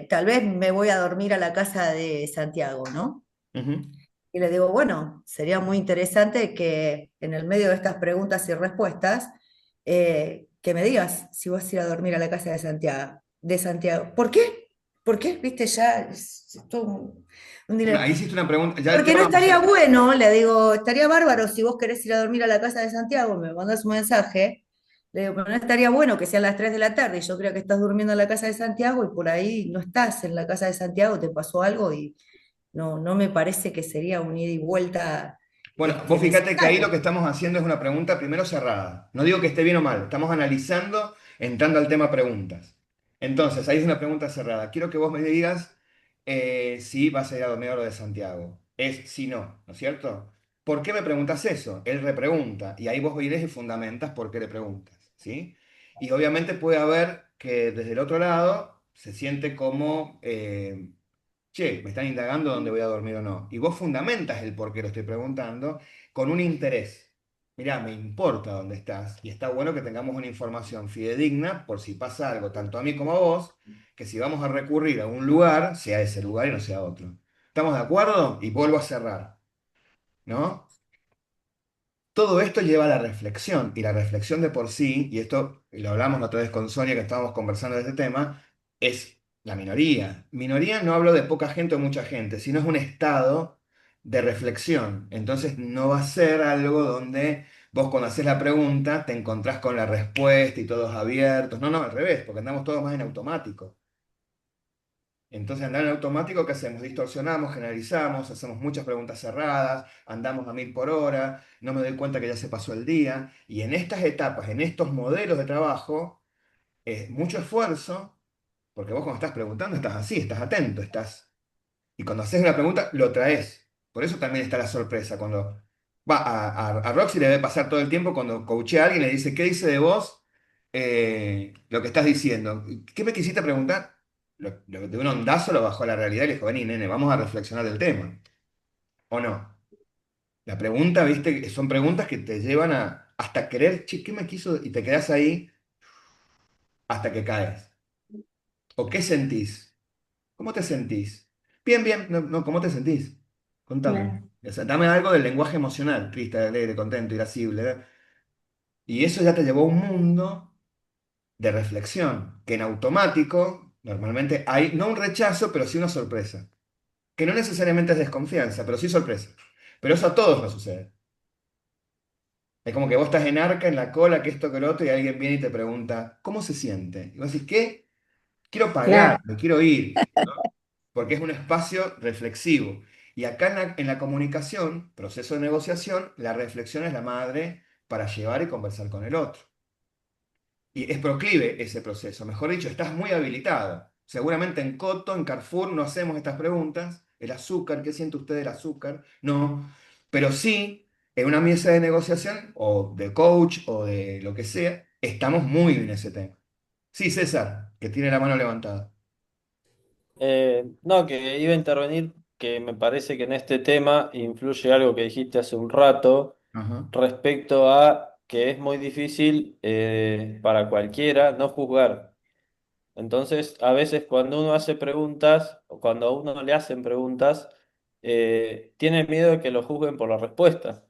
tal vez me voy a dormir a la casa de Santiago, ¿no? Ujú. Y le digo, bueno, sería muy interesante que en el medio de estas preguntas y respuestas, que me digas si vas a ir a dormir a la casa de Santiago. De Santiago. ¿Por qué? ¿Por qué? Viste, ya es todo un dilema. Ahí hiciste una pregunta, ya Porque no vamos estaría a... bueno, le digo, estaría bárbaro si vos querés ir a dormir a la casa de Santiago, me mandás un mensaje. Le digo, pero no estaría bueno que sean las 3 de la tarde y yo creo que estás durmiendo en la casa de Santiago y por ahí no estás en la casa de Santiago, te pasó algo y no, no me parece que sería un ida y vuelta Bueno, vos fíjate que ahí lo necesario. que estamos haciendo es una pregunta primero cerrada. No digo que esté bien o mal, estamos analizando, entrando al tema preguntas. Entonces, ahí es una pregunta cerrada. Quiero que vos me digas si vas a ir a dormir a lo de Santiago. Es si no, ¿no es cierto? ¿Por qué me preguntas eso? Él repregunta, y ahí vos irés y fundamentas por qué le preguntas, ¿sí? Y obviamente puede haber que desde el otro lado se siente como, che, me están indagando dónde voy a dormir o no. Y vos fundamentas el por qué lo estoy preguntando con un interés. Mirá, me importa dónde estás y está bueno que tengamos una información fidedigna por si pasa algo, tanto a mí como a vos, que si vamos a recurrir a un lugar, sea ese lugar y no sea otro. ¿Estamos de acuerdo? Y vuelvo a cerrar, ¿no? Todo esto lleva a la reflexión, y la reflexión de por sí, y esto lo hablamos la otra vez con Sonia que estábamos conversando de este tema, es la minoría. Minoría no hablo de poca gente o mucha gente, sino es un estado de reflexión. Entonces no va a ser algo donde vos cuando haces la pregunta te encontrás con la respuesta y todos abiertos. No, no, al revés, porque andamos todos más en automático. Entonces, andar en automático, ¿qué hacemos? Distorsionamos, generalizamos, hacemos muchas preguntas cerradas, andamos a 1000 por hora, no me doy cuenta que ya se pasó el día. Y en estas etapas, en estos modelos de trabajo, es mucho esfuerzo, porque vos cuando estás preguntando estás así, estás atento, estás... Y cuando haces una pregunta, lo traes. Por eso también está la sorpresa. Cuando va a Roxy le debe pasar todo el tiempo cuando coachea a alguien y le dice, ¿qué dice de vos lo que estás diciendo? ¿Qué me quisiste preguntar? De un ondazo lo bajó a la realidad y le dijo, vení, nene, vamos a reflexionar del tema. ¿O no? La pregunta, viste, son preguntas que te llevan a hasta querer, che, ¿qué me quiso? Y te quedas ahí hasta que caes. ¿O qué sentís? ¿Cómo te sentís? Bien, bien, no, no, ¿cómo te sentís? Contame. Claro, O sea, dame algo del lenguaje emocional, triste, alegre, contento, irascible. Y eso ya te llevó a un mundo de reflexión, que en automático normalmente hay, no un rechazo, pero sí una sorpresa. Que no necesariamente es desconfianza, pero sí sorpresa. Pero eso a todos nos sucede. Es como que vos estás en arca, en la cola, que esto, que lo otro, y alguien viene y te pregunta, ¿cómo se siente? Y vos decís, ¿qué? Quiero pagar, claro, me quiero ir, ¿no? Porque es un espacio reflexivo. Y acá en la comunicación, proceso de negociación, la reflexión es la madre para llevar y conversar con el otro. Y es proclive ese proceso, mejor dicho, estás muy habilitado. Seguramente en Coto, en Carrefour, no hacemos estas preguntas. El azúcar, ¿qué siente usted del azúcar? No, pero sí, en una mesa de negociación o de coach o de lo que sea, estamos muy en ese tema. Sí, César, que tiene la mano levantada. No, que iba a intervenir, que me parece que en este tema influye algo que dijiste hace un rato Ajá. respecto a que es muy difícil para cualquiera no juzgar. Entonces, a veces cuando uno hace preguntas o cuando a uno le hacen preguntas, tiene miedo de que lo juzguen por la respuesta.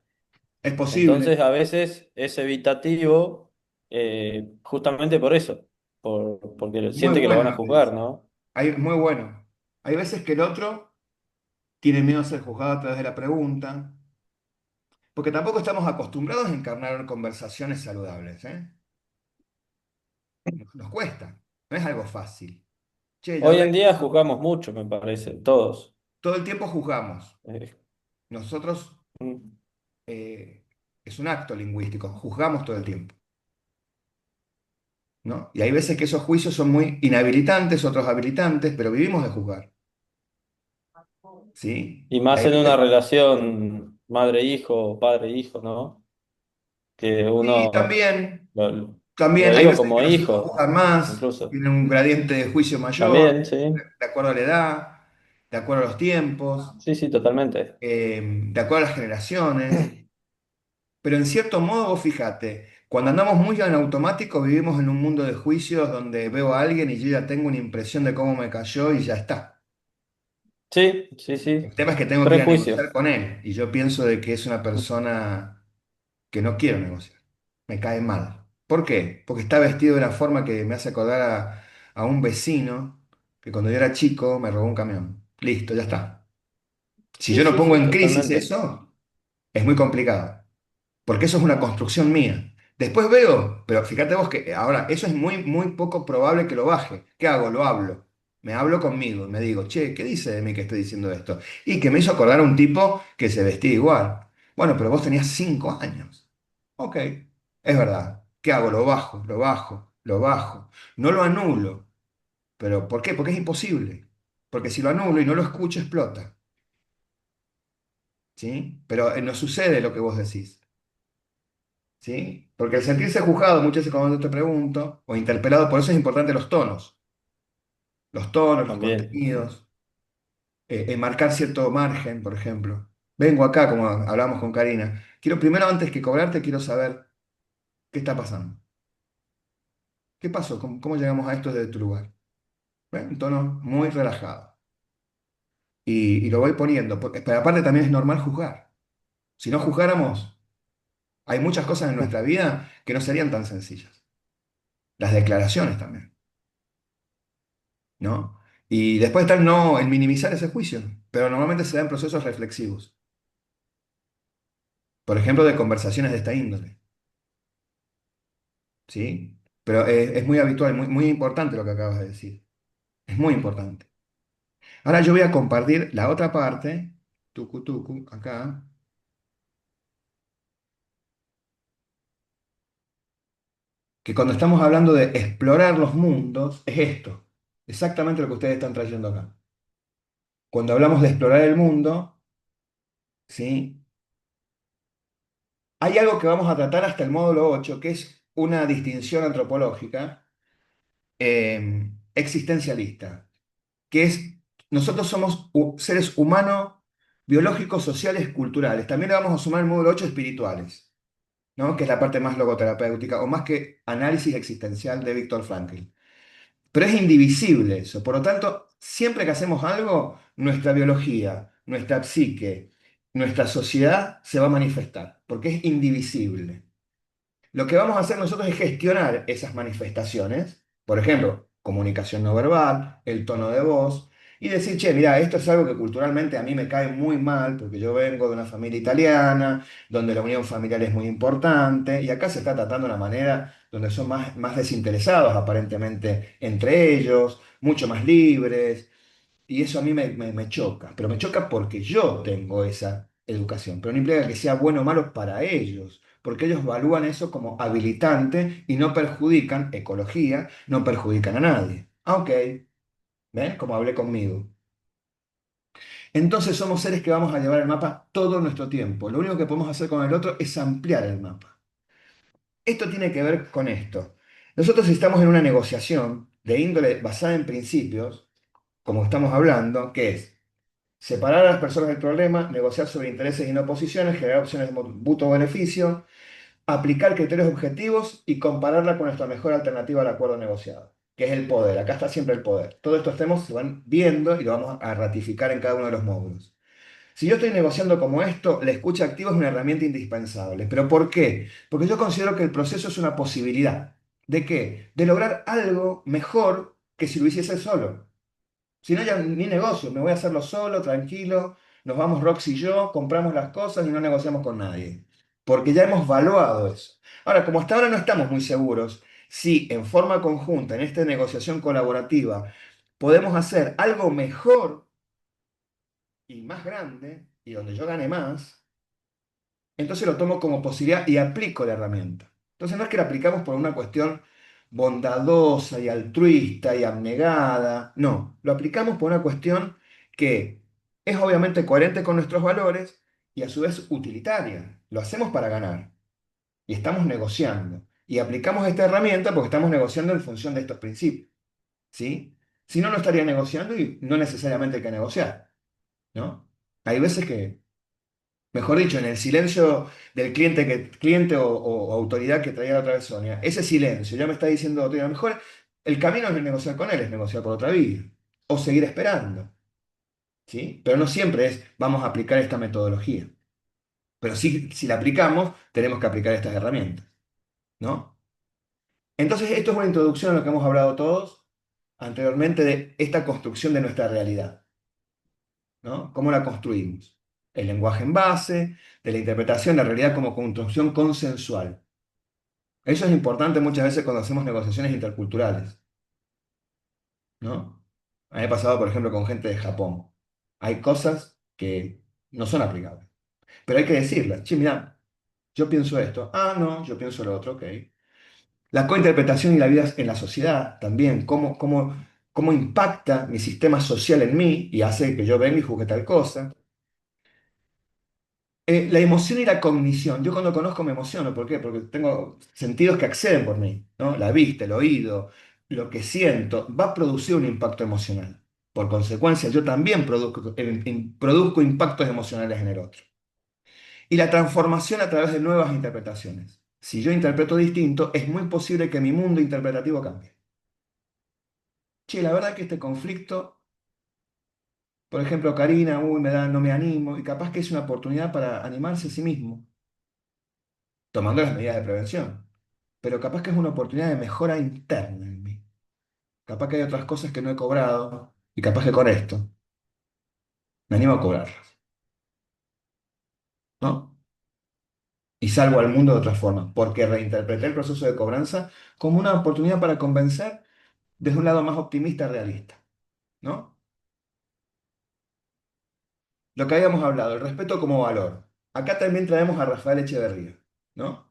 Es posible, Entonces, a veces es evitativo justamente por eso, porque muy siente que lo van bueno a lo que juzgar, dice. ¿no? Muy bueno. Hay veces que el otro tiene miedo a ser juzgado a través de la pregunta, porque tampoco estamos acostumbrados a encarnar conversaciones saludables, ¿eh? Nos cuesta, no es algo fácil. Che, ya Hoy hablé, en día jugamos mucho, me parece, todos. todo el tiempo juzgamos. Eh, Nosotros mm, eh, es un acto lingüístico, juzgamos todo el tiempo, ¿no? Y hay veces que esos juicios son muy inhabilitantes, otros habilitantes, pero vivimos de juzgar, ¿sí? y Y más hay en una veces, relación madre-hijo, padre-hijo, ¿no? Que y uno, también, lo también hay digo veces que como los hijos hijo, juzgan más, incluso. tienen un gradiente de juicio mayor, También, sí, de acuerdo a la edad, de acuerdo a los tiempos, sí, sí, totalmente. de acuerdo a las generaciones. Pero en cierto modo, vos fíjate, cuando andamos muy en automático, vivimos en un mundo de juicios donde veo a alguien y yo ya tengo una impresión de cómo me cayó y ya está. Sí, sí, sí. El tema es que tengo que ir a negociar Prejuicio, con él y yo pienso de que es una persona que no quiero negociar. Me cae mal. ¿Por qué? Porque está vestido de una forma que me hace acordar a un vecino que cuando yo era chico me robó un camión. Listo, ya está. Si sí, yo no sí, pongo sí, en crisis totalmente. eso, es muy complicado. Porque eso es una construcción mía. Después veo, pero fíjate vos que ahora eso es muy, muy poco probable que lo baje. ¿Qué hago? Lo hablo. Me hablo conmigo, me digo, che, ¿qué dice de mí que estoy diciendo esto? Y que me hizo acordar a un tipo que se vestía igual. Bueno, pero vos tenías 5 años. Ok, es verdad. ¿Qué hago? Lo bajo, lo bajo, lo bajo. No lo anulo. ¿Pero por qué? Porque es imposible. Porque si lo anulo y no lo escucho, explota. ¿Sí? Pero no sucede lo que vos decís. ¿Sí? Porque el sentirse juzgado muchas veces cuando te pregunto, o interpelado, por eso es importante los tonos, los También. contenidos, marcar cierto margen, por ejemplo. Vengo acá, como hablamos con Karina, quiero primero, antes que cobrarte, quiero saber qué está pasando. ¿Qué pasó? ¿Cómo llegamos a esto desde tu lugar? ¿Ven? Un tono muy relajado. Y lo voy poniendo, pero aparte también es normal juzgar. Si no juzgáramos, hay muchas cosas en nuestra vida que no serían tan sencillas. Las declaraciones también. ¿No? Y después está el no, el minimizar ese juicio, pero normalmente se da en procesos reflexivos, por ejemplo, de conversaciones de esta índole, ¿sí? Pero es muy habitual, muy, muy importante lo que acabas de decir, es muy importante. Ahora yo voy a compartir la otra parte, tucu tucu, acá, que cuando estamos hablando de explorar los mundos, es esto, exactamente lo que ustedes están trayendo acá. Cuando hablamos de explorar el mundo, ¿sí? Hay algo que vamos a tratar hasta el módulo 8 que es una distinción antropológica existencialista, que es, nosotros somos seres humanos, biológicos, sociales, culturales. También le vamos a sumar el módulo 8 espirituales, ¿no? Que es la parte más logoterapéutica, o más que análisis existencial de Viktor Frankl. Pero es indivisible eso. Por lo tanto, siempre que hacemos algo, nuestra biología, nuestra psique, nuestra sociedad se va a manifestar, porque es indivisible. Lo que vamos a hacer nosotros es gestionar esas manifestaciones, por ejemplo, comunicación no verbal, el tono de voz, y decir, che, mira, esto es algo que culturalmente a mí me cae muy mal, porque yo vengo de una familia italiana, donde la unión familiar es muy importante, y acá se está tratando de una manera donde son más desinteresados aparentemente entre ellos, mucho más libres, y eso a mí me choca, pero me choca porque yo tengo esa educación, pero no implica que sea bueno o malo para ellos, porque ellos evalúan eso como habilitante y no perjudican ecología, no perjudican a nadie. Ah, ok, ¿ven? Como hablé conmigo. Entonces somos seres que vamos a llevar el mapa todo nuestro tiempo. Lo único que podemos hacer con el otro es ampliar el mapa. Esto tiene que ver con esto. Nosotros estamos en una negociación de índole basada en principios, como estamos hablando, que es separar a las personas del problema, negociar sobre intereses y no posiciones, generar opciones de mutuo beneficio, aplicar criterios objetivos y compararla con nuestra mejor alternativa al acuerdo negociado, que es el poder. Acá está siempre el poder. Todos estos temas se van viendo y lo vamos a ratificar en cada uno de los módulos. Si yo estoy negociando como esto, la escucha activa es una herramienta indispensable. ¿Pero por qué? Porque yo considero que el proceso es una posibilidad. ¿De qué? De lograr algo mejor que si lo hiciese solo. Si no, ya ni negocio, me voy a hacerlo solo, tranquilo, nos vamos Roxy y yo, compramos las cosas y no negociamos con nadie. Porque ya hemos valuado eso. Ahora, como hasta ahora no estamos muy seguros si en forma conjunta, en esta negociación colaborativa, podemos hacer algo mejor y más grande, y donde yo gane más, entonces lo tomo como posibilidad y aplico la herramienta. Entonces no es que la aplicamos por una cuestión bondadosa y altruista y abnegada, no, lo aplicamos por una cuestión que es obviamente coherente con nuestros valores y a su vez utilitaria. Lo hacemos para ganar y estamos negociando. Y aplicamos esta herramienta porque estamos negociando en función de estos principios, ¿sí? Si no, no estaría negociando y no necesariamente hay que negociar, ¿no? Hay veces que mejor dicho, en el silencio del cliente, cliente o autoridad que traía la otra vez Sonia, ese silencio ya me está diciendo, a lo mejor el camino no es negociar con él, es negociar por otra vía, o seguir esperando, ¿sí? Pero no siempre es, vamos a aplicar esta metodología. Pero sí, si la aplicamos, tenemos que aplicar estas herramientas, ¿no? Entonces, esto es una introducción a lo que hemos hablado todos anteriormente de esta construcción de nuestra realidad, ¿no? ¿Cómo la construimos? El lenguaje en base, de la interpretación de la realidad como construcción consensual. Eso es importante muchas veces cuando hacemos negociaciones interculturales, ¿no? A mí me ha pasado, por ejemplo, con gente de Japón. Hay cosas que no son aplicables, pero hay que decirlas. Che, mira, yo pienso esto. Ah, no, yo pienso lo otro, ok. La cointerpretación y la vida en la sociedad también, cómo impacta mi sistema social en mí y hace que yo venga y juzgue tal cosa. La emoción y la cognición. Yo cuando conozco me emociono. ¿Por qué? Porque tengo sentidos que acceden por mí, ¿no? La vista, el oído, lo que siento, va a producir un impacto emocional. Por consecuencia, yo también produzco impactos emocionales en el otro. Y la transformación a través de nuevas interpretaciones. Si yo interpreto distinto, es muy posible que mi mundo interpretativo cambie. Che, la verdad que este conflicto, por ejemplo, Karina, uy, no me animo, y capaz que es una oportunidad para animarse a sí mismo, tomando las medidas de prevención. Pero capaz que es una oportunidad de mejora interna en mí. Capaz que hay otras cosas que no he cobrado y capaz que con esto me animo a cobrarlas, ¿no? Y salvo al mundo de otra forma, porque reinterpreté el proceso de cobranza como una oportunidad para convencer desde un lado más optimista, realista, ¿no? Lo que habíamos hablado, el respeto como valor. Acá también traemos a Rafael Echeverría, ¿no?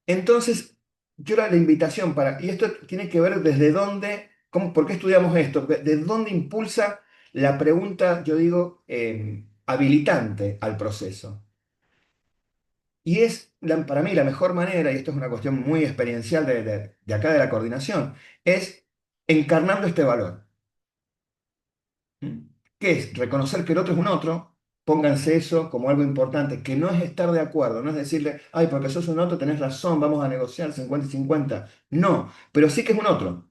Entonces, yo era la invitación y esto tiene que ver desde dónde, por qué estudiamos esto, desde dónde impulsa la pregunta, yo digo, habilitante al proceso. Y es para mí la mejor manera, y esto es una cuestión muy experiencial de acá de la coordinación, es encarnando este valor. ¿Mm? Que es reconocer que el otro es un otro, pónganse eso como algo importante, que no es estar de acuerdo, no es decirle, ay, porque sos un otro, tenés razón, vamos a negociar 50 y 50. No, pero sí que es un otro.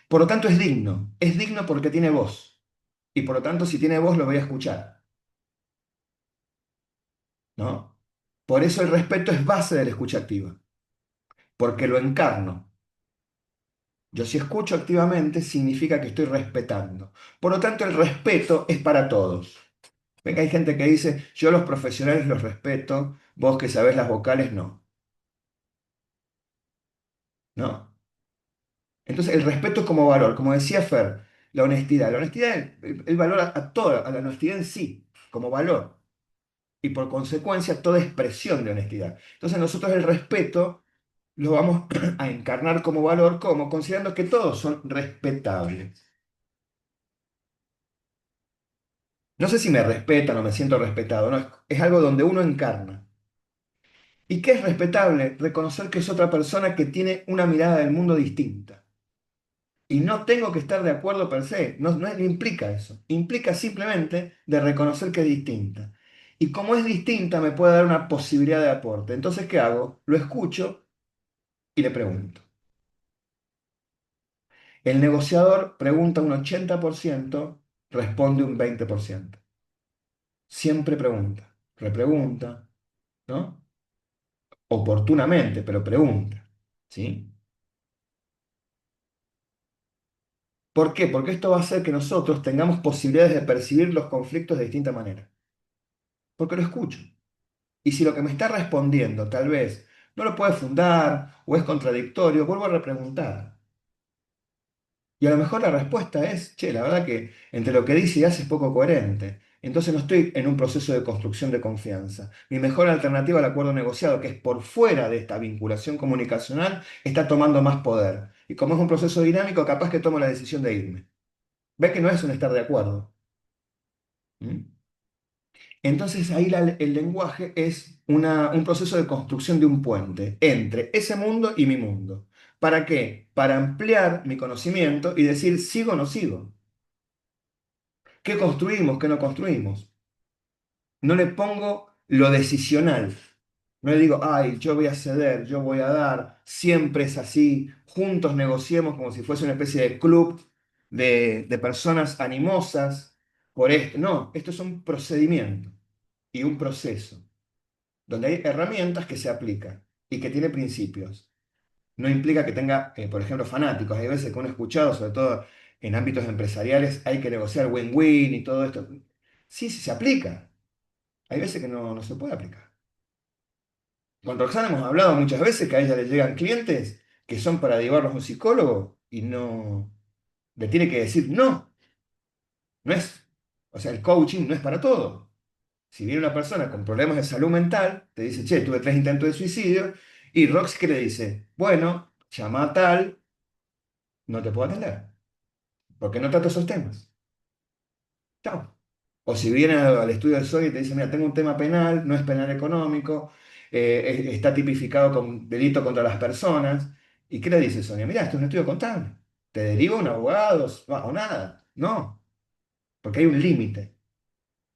Por lo tanto es digno porque tiene voz. Y por lo tanto, si tiene voz, lo voy a escuchar, ¿no? Por eso el respeto es base de la escucha activa, porque lo encarno. Yo si escucho activamente significa que estoy respetando. Por lo tanto, el respeto es para todos. Ven que hay gente que dice, yo a los profesionales los respeto, vos que sabés las vocales no. No. Entonces, el respeto es como valor, como decía Fer, la honestidad. La honestidad, el valor a toda, a la honestidad en sí, como valor. Y por consecuencia, toda expresión de honestidad. Entonces, nosotros el respeto lo vamos a encarnar como valor, como considerando que todos son respetables. No sé si me respetan o me siento respetado, no, es algo donde uno encarna. ¿Y qué es respetable? Reconocer que es otra persona que tiene una mirada del mundo distinta. Y no tengo que estar de acuerdo per se, no implica eso. Implica simplemente de reconocer que es distinta. Y como es distinta, me puede dar una posibilidad de aporte. Entonces, ¿qué hago? Lo escucho y le pregunto. El negociador pregunta un 80%, responde un 20%. Siempre pregunta, repregunta, ¿no? Oportunamente, pero pregunta, ¿sí? ¿Por qué? Porque esto va a hacer que nosotros tengamos posibilidades de percibir los conflictos de distinta manera. Porque lo escucho. Y si lo que me está respondiendo tal vez no lo puede fundar o es contradictorio, vuelvo a repreguntar. Y a lo mejor la respuesta es, che, la verdad que entre lo que dice y hace es poco coherente. Entonces no estoy en un proceso de construcción de confianza. Mi mejor alternativa al acuerdo negociado, que es por fuera de esta vinculación comunicacional, está tomando más poder. Y como es un proceso dinámico, capaz que tomo la decisión de irme. Ve que no es un estar de acuerdo. ¿Mm? Entonces ahí el lenguaje es un proceso de construcción de un puente entre ese mundo y mi mundo. ¿Para qué? Para ampliar mi conocimiento y decir, ¿sigo o no sigo? ¿Qué construimos? ¿Qué no construimos? No le pongo lo decisional. No le digo, ay, yo voy a ceder, yo voy a dar, siempre es así, juntos negociemos como si fuese una especie de club de personas animosas por esto. No, esto es un procedimiento y un proceso, donde hay herramientas que se aplican y que tiene principios. No implica que tenga, por ejemplo, fanáticos. Hay veces que uno ha escuchado, sobre todo en ámbitos empresariales, hay que negociar win-win y todo esto. Sí, sí se aplica. Hay veces que no se puede aplicar. Con Roxana hemos hablado muchas veces que a ella le llegan clientes que son para llevarlos a un psicólogo y no, le tiene que decir no, no es, o sea, el coaching no es para todo. Si viene una persona con problemas de salud mental, te dice, che, tuve 3 intentos de suicidio, y Rox, ¿qué le dice? Bueno, llama a tal, no te puedo atender, porque no trato esos temas. Chao. O si viene al estudio de Sony y te dice, mira, tengo un tema penal, no es penal económico, está tipificado con delito contra las personas. ¿Y qué le dice Sonia? Mira, esto es un estudio contable. ¿Te deriva un abogado o nada? No, porque hay un límite.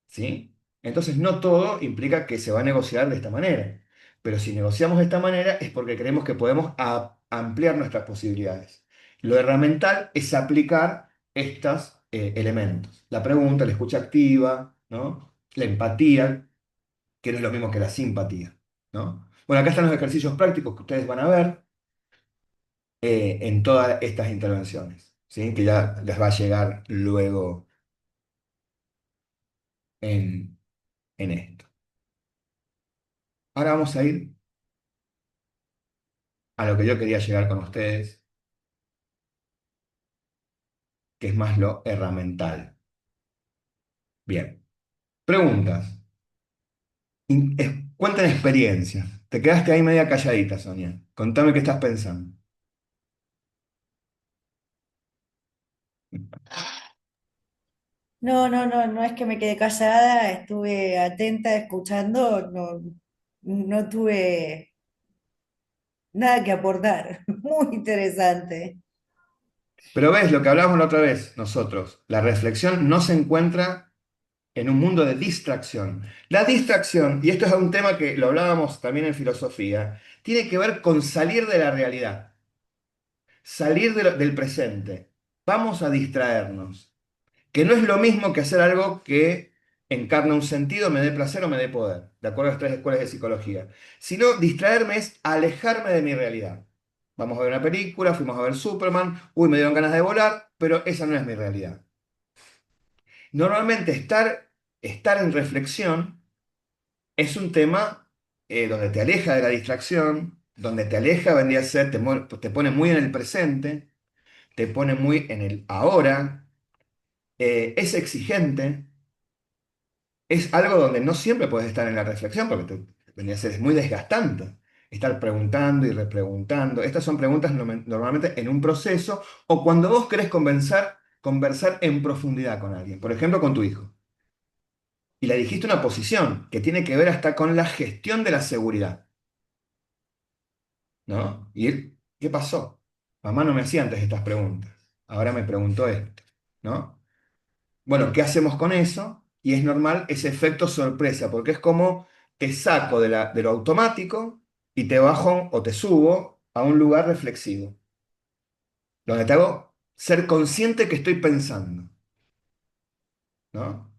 ¿Sí? Entonces no todo implica que se va a negociar de esta manera, pero si negociamos de esta manera es porque creemos que podemos ampliar nuestras posibilidades. Lo herramental es aplicar estos elementos. La pregunta, la escucha activa, ¿no? La empatía, que no es lo mismo que la simpatía, ¿no? Bueno, acá están los ejercicios prácticos que ustedes van a ver en todas estas intervenciones, ¿sí? Que ya les va a llegar luego en, en esto. Ahora vamos a ir a lo que yo quería llegar con ustedes, que es más lo herramental. Bien, preguntas. Cuenten experiencias. Te quedaste ahí media calladita, Sonia. Contame qué estás pensando. No, no, no, no es que me quedé callada, estuve atenta escuchando, no, no tuve nada que aportar. Muy interesante. Pero ves lo que hablábamos la otra vez nosotros. La reflexión no se encuentra en un mundo de distracción. La distracción, y esto es un tema que lo hablábamos también en filosofía, tiene que ver con salir de la realidad, salir del presente. Vamos a distraernos. Que no es lo mismo que hacer algo que encarna un sentido, me dé placer o me dé poder, de acuerdo a las 3 escuelas de psicología. Sino distraerme es alejarme de mi realidad. Vamos a ver una película, fuimos a ver Superman, uy, me dieron ganas de volar, pero esa no es mi realidad. Normalmente estar en reflexión es un tema donde te aleja de la distracción, donde te aleja, vendría a ser, te pone muy en el presente, te pone muy en el ahora, es exigente. Es algo donde no siempre puedes estar en la reflexión, porque vendría a ser es muy desgastante. Estar preguntando y repreguntando. Estas son preguntas normalmente en un proceso o cuando vos querés conversar en profundidad con alguien, por ejemplo, con tu hijo. Y le dijiste una posición que tiene que ver hasta con la gestión de la seguridad, ¿no? Y él, ¿qué pasó? Mamá no me hacía antes estas preguntas. Ahora me preguntó esto, ¿no? Bueno, ¿qué hacemos con eso? Y es normal ese efecto sorpresa, porque es como te saco de lo automático y te bajo o te subo a un lugar reflexivo, donde te hago ser consciente que estoy pensando, ¿no?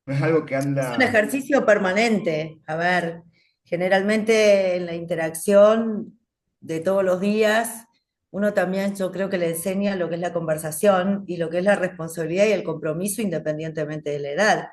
No es algo que Es un anda... ejercicio permanente. A ver, generalmente en la interacción de todos los días uno también yo creo que le enseña lo que es la conversación y lo que es la responsabilidad y el compromiso independientemente de la edad,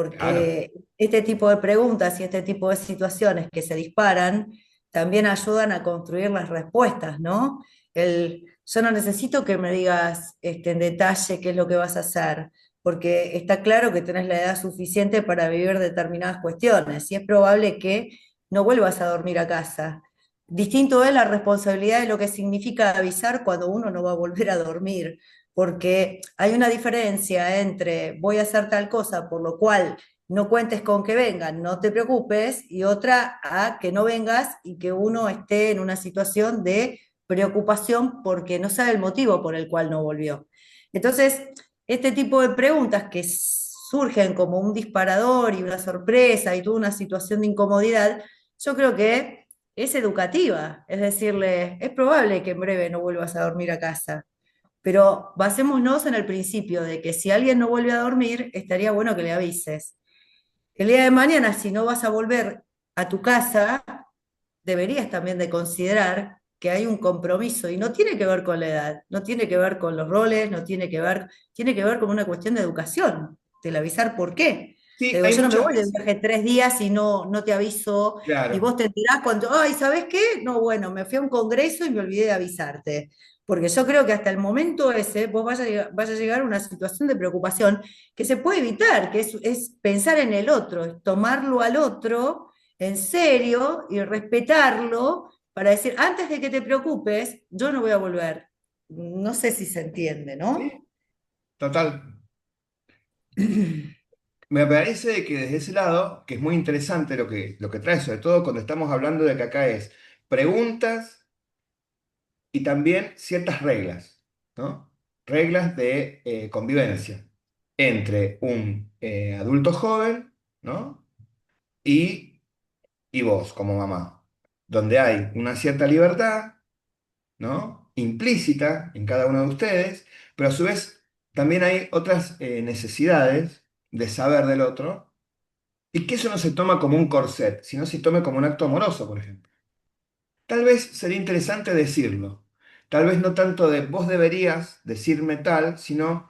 Claro, porque este tipo de preguntas y este tipo de situaciones que se disparan también ayudan a construir las respuestas, ¿no? Yo no necesito que me digas en detalle qué es lo que vas a hacer, porque está claro que tenés la edad suficiente para vivir determinadas cuestiones y es probable que no vuelvas a dormir a casa. Distinto es la responsabilidad de lo que significa avisar cuando uno no va a volver a dormir, porque hay una diferencia entre voy a hacer tal cosa, por lo cual no cuentes con que vengan, no te preocupes, y otra a que no vengas y que uno esté en una situación de preocupación porque no sabe el motivo por el cual no volvió. Entonces, este tipo de preguntas que surgen como un disparador y una sorpresa y toda una situación de incomodidad, yo creo que es educativa, es decirle, es probable que en breve no vuelvas a dormir a casa, pero basémonos en el principio de que si alguien no vuelve a dormir, estaría bueno que le avises. El día de mañana, si no vas a volver a tu casa, deberías también de considerar que hay un compromiso y no tiene que ver con la edad, no tiene que ver con los roles, no tiene que ver con una cuestión de educación, del avisar por qué. sí, Te digo, hay yo no me muchas voy de veces, viaje 3 días y no te aviso, y claro. vos te enterás cuando, ay, ¿sabés qué? No, bueno, me fui a un congreso y me olvidé de avisarte. Porque yo creo que hasta el momento ese vos vas a llegar a una situación de preocupación que se puede evitar, que es pensar en el otro, es tomarlo al otro en serio y respetarlo para decir, antes de que te preocupes, yo no voy a volver. No sé si se entiende, ¿no? Sí, total. Me parece que desde ese lado, que es muy interesante lo que trae, sobre todo cuando estamos hablando de que acá es preguntas y también ciertas reglas, ¿no? Reglas de convivencia entre un adulto joven, ¿no? Y, y vos como mamá, donde hay una cierta libertad, ¿no? Implícita en cada uno de ustedes, pero a su vez también hay otras necesidades de saber del otro y que eso no se toma como un corset, sino se tome como un acto amoroso, por ejemplo. Tal vez sería interesante decirlo. Tal vez no tanto de vos deberías decirme tal, sino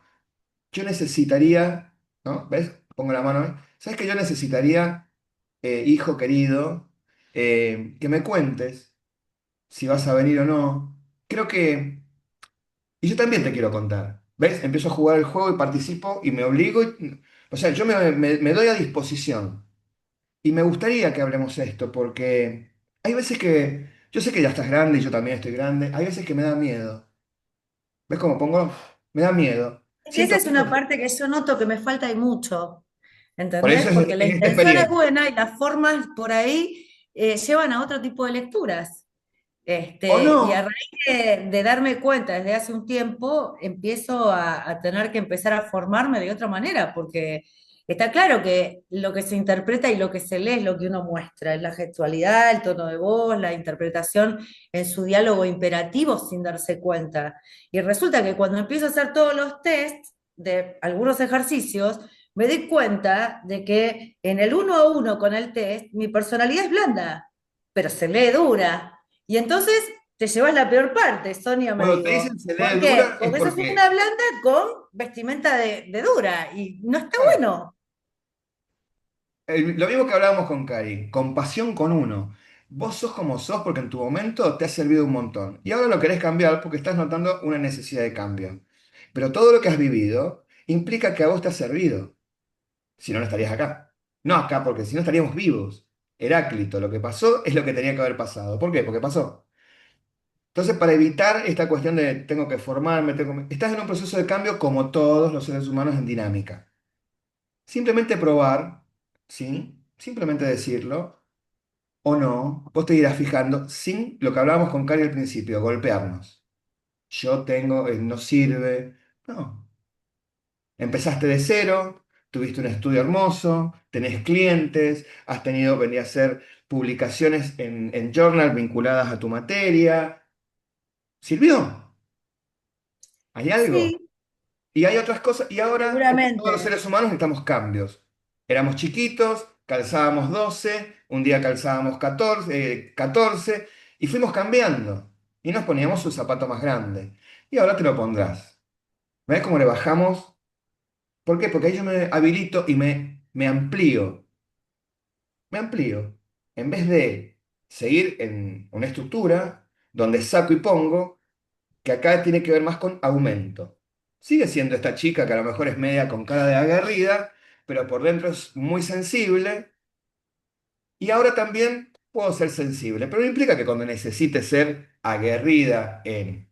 yo necesitaría, ¿no? ¿Ves? Pongo la mano ahí. ¿Sabes que yo necesitaría, hijo querido, que me cuentes si vas a venir o no? Creo que... Y yo también te quiero contar. ¿Ves? Empiezo a jugar el juego y participo y me obligo. O sea, yo me doy a disposición. Y me gustaría que hablemos esto, porque hay veces que, yo sé que ya estás grande y yo también estoy grande, hay veces que me da miedo. ¿Ves cómo pongo? Me da miedo. Es que esa Siento es una miedo. parte que yo noto que me falta y mucho, Por ¿entendés? eso Porque la es esta intención es experiencia. buena y las formas por ahí llevan a otro tipo de lecturas. O Y a no, raíz de darme cuenta desde hace un tiempo, empiezo a tener que empezar a formarme de otra manera, porque está claro que lo que se interpreta y lo que se lee es lo que uno muestra, es la gestualidad, el tono de voz, la interpretación en su diálogo imperativo sin darse cuenta. Y resulta que cuando empiezo a hacer todos los tests de algunos ejercicios, me doy cuenta de que en el uno a uno con el test, mi personalidad es blanda, pero se lee dura. Y entonces te llevas la peor parte, Sonia, me cuando te digo. dicen se lee ¿Por qué? dura es Porque sos una porque blanda con vestimenta de dura y no está claro, bueno. lo mismo que hablábamos con Cari, compasión con uno. Vos sos como sos porque en tu momento te ha servido un montón. Y ahora lo querés cambiar porque estás notando una necesidad de cambio. Pero todo lo que has vivido implica que a vos te ha servido. Si no, no estarías acá. No acá, porque si no estaríamos vivos. Heráclito, lo que pasó es lo que tenía que haber pasado. ¿Por qué? Porque pasó. Entonces, para evitar esta cuestión de tengo que formarme, estás en un proceso de cambio como todos los seres humanos en dinámica. Simplemente probar, ¿sí? Simplemente decirlo o no. Vos te irás fijando sin lo que hablábamos con Cari al principio, golpearnos. Yo tengo, no sirve. No. Empezaste de cero, tuviste un estudio hermoso, tenés clientes, has tenido, venía a hacer publicaciones en journal vinculadas a tu materia. ¿Sirvió? ¿Hay algo? Sí, Y hay otras cosas, y ahora, como todos los seguramente. seres humanos, necesitamos cambios. Éramos chiquitos, calzábamos 12, un día calzábamos 14, y fuimos cambiando. y nos poníamos un zapato más grande. Y ahora te lo pondrás. ¿Ves cómo le bajamos? ¿Por qué? Porque ahí yo me habilito y me amplío. Me amplío. En vez de seguir en una estructura donde saco y pongo, que acá tiene que ver más con aumento. Sigue siendo esta chica que a lo mejor es media con cara de aguerrida, pero por dentro es muy sensible. Y ahora también puedo ser sensible, pero no implica que cuando necesite ser aguerrida en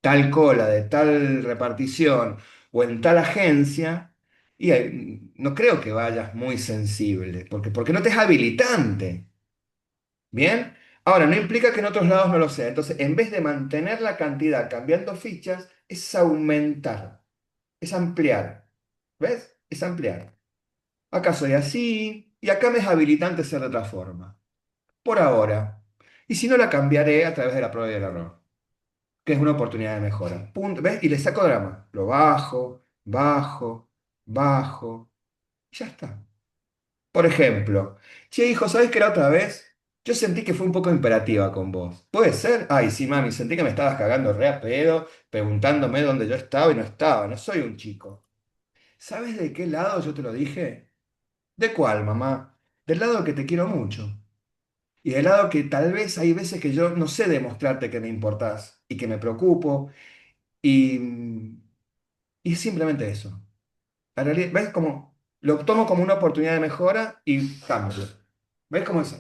tal cola, de tal repartición o en tal agencia, no creo que vayas muy sensible, porque no te es habilitante. ¿Bien? Ahora, no implica que en otros lados no lo sea. Entonces, en vez de mantener la cantidad cambiando fichas, es aumentar, es ampliar. ¿Ves? Es ampliar. Acá soy así y acá me es habilitante ser de otra forma. Por ahora. Y si no, la cambiaré a través de la prueba y el error, que es una oportunidad de mejora. Punto. ¿Ves? Y le saco drama. Lo bajo, bajo, bajo. Y ya está. Por ejemplo, che, hijo, ¿sabes qué era otra vez? Yo sentí que fue un poco imperativa con vos. ¿Puede ser? Ay, sí, mami, sentí que me estabas cagando re a pedo, preguntándome dónde yo estaba y no estaba. No soy un chico. ¿Sabes de qué lado yo te lo dije? ¿De cuál, mamá? Del lado que te quiero mucho. Y del lado que tal vez hay veces que yo no sé demostrarte que me importás y que me preocupo. Y, y es simplemente eso. La realidad, ¿ves cómo lo tomo como una oportunidad de mejora y cambio? ¿Ves cómo es?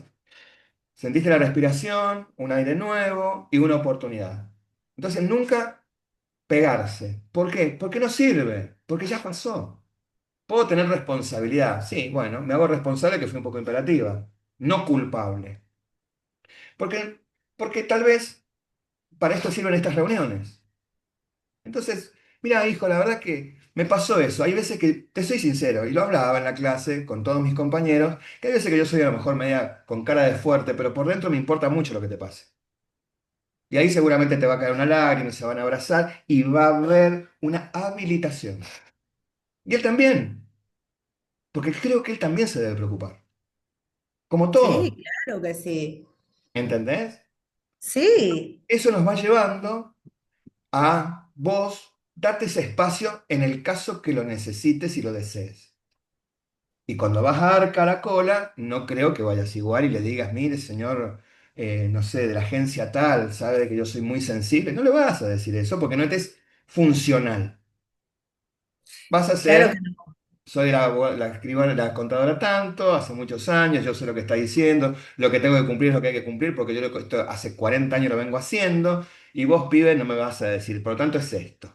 Sentiste la respiración, un aire nuevo y una oportunidad. Entonces, nunca pegarse. ¿Por qué? Porque no sirve, porque ya pasó. Puedo tener responsabilidad. Sí, bueno, me hago responsable que fue un poco imperativa, no culpable. Porque, porque tal vez para esto sirven estas reuniones. Entonces, mira, hijo, la verdad que me pasó eso. Hay veces que, te soy sincero, y lo hablaba en la clase con todos mis compañeros, que hay veces que yo soy a lo mejor media con cara de fuerte, pero por dentro me importa mucho lo que te pase. Y ahí seguramente te va a caer una lágrima, se van a abrazar y va a haber una habilitación. Y él también, porque creo que él también se debe preocupar, como Sí, todo, claro que sí. ¿entendés? Sí, Eso nos va llevando a vos darte ese espacio en el caso que lo necesites y lo desees. Y cuando vas a dar cara a cola, no creo que vayas igual y le digas, mire, señor, no sé, de la agencia tal, sabe que yo soy muy sensible. No le vas a decir eso porque no te es funcional. Vas a claro ser que no. soy la escribana, la contadora tanto, hace muchos años, yo sé lo que está diciendo, lo que tengo que cumplir es lo que hay que cumplir, porque esto hace 40 años lo vengo haciendo, y vos, pibe, no me vas a decir, por lo tanto es esto.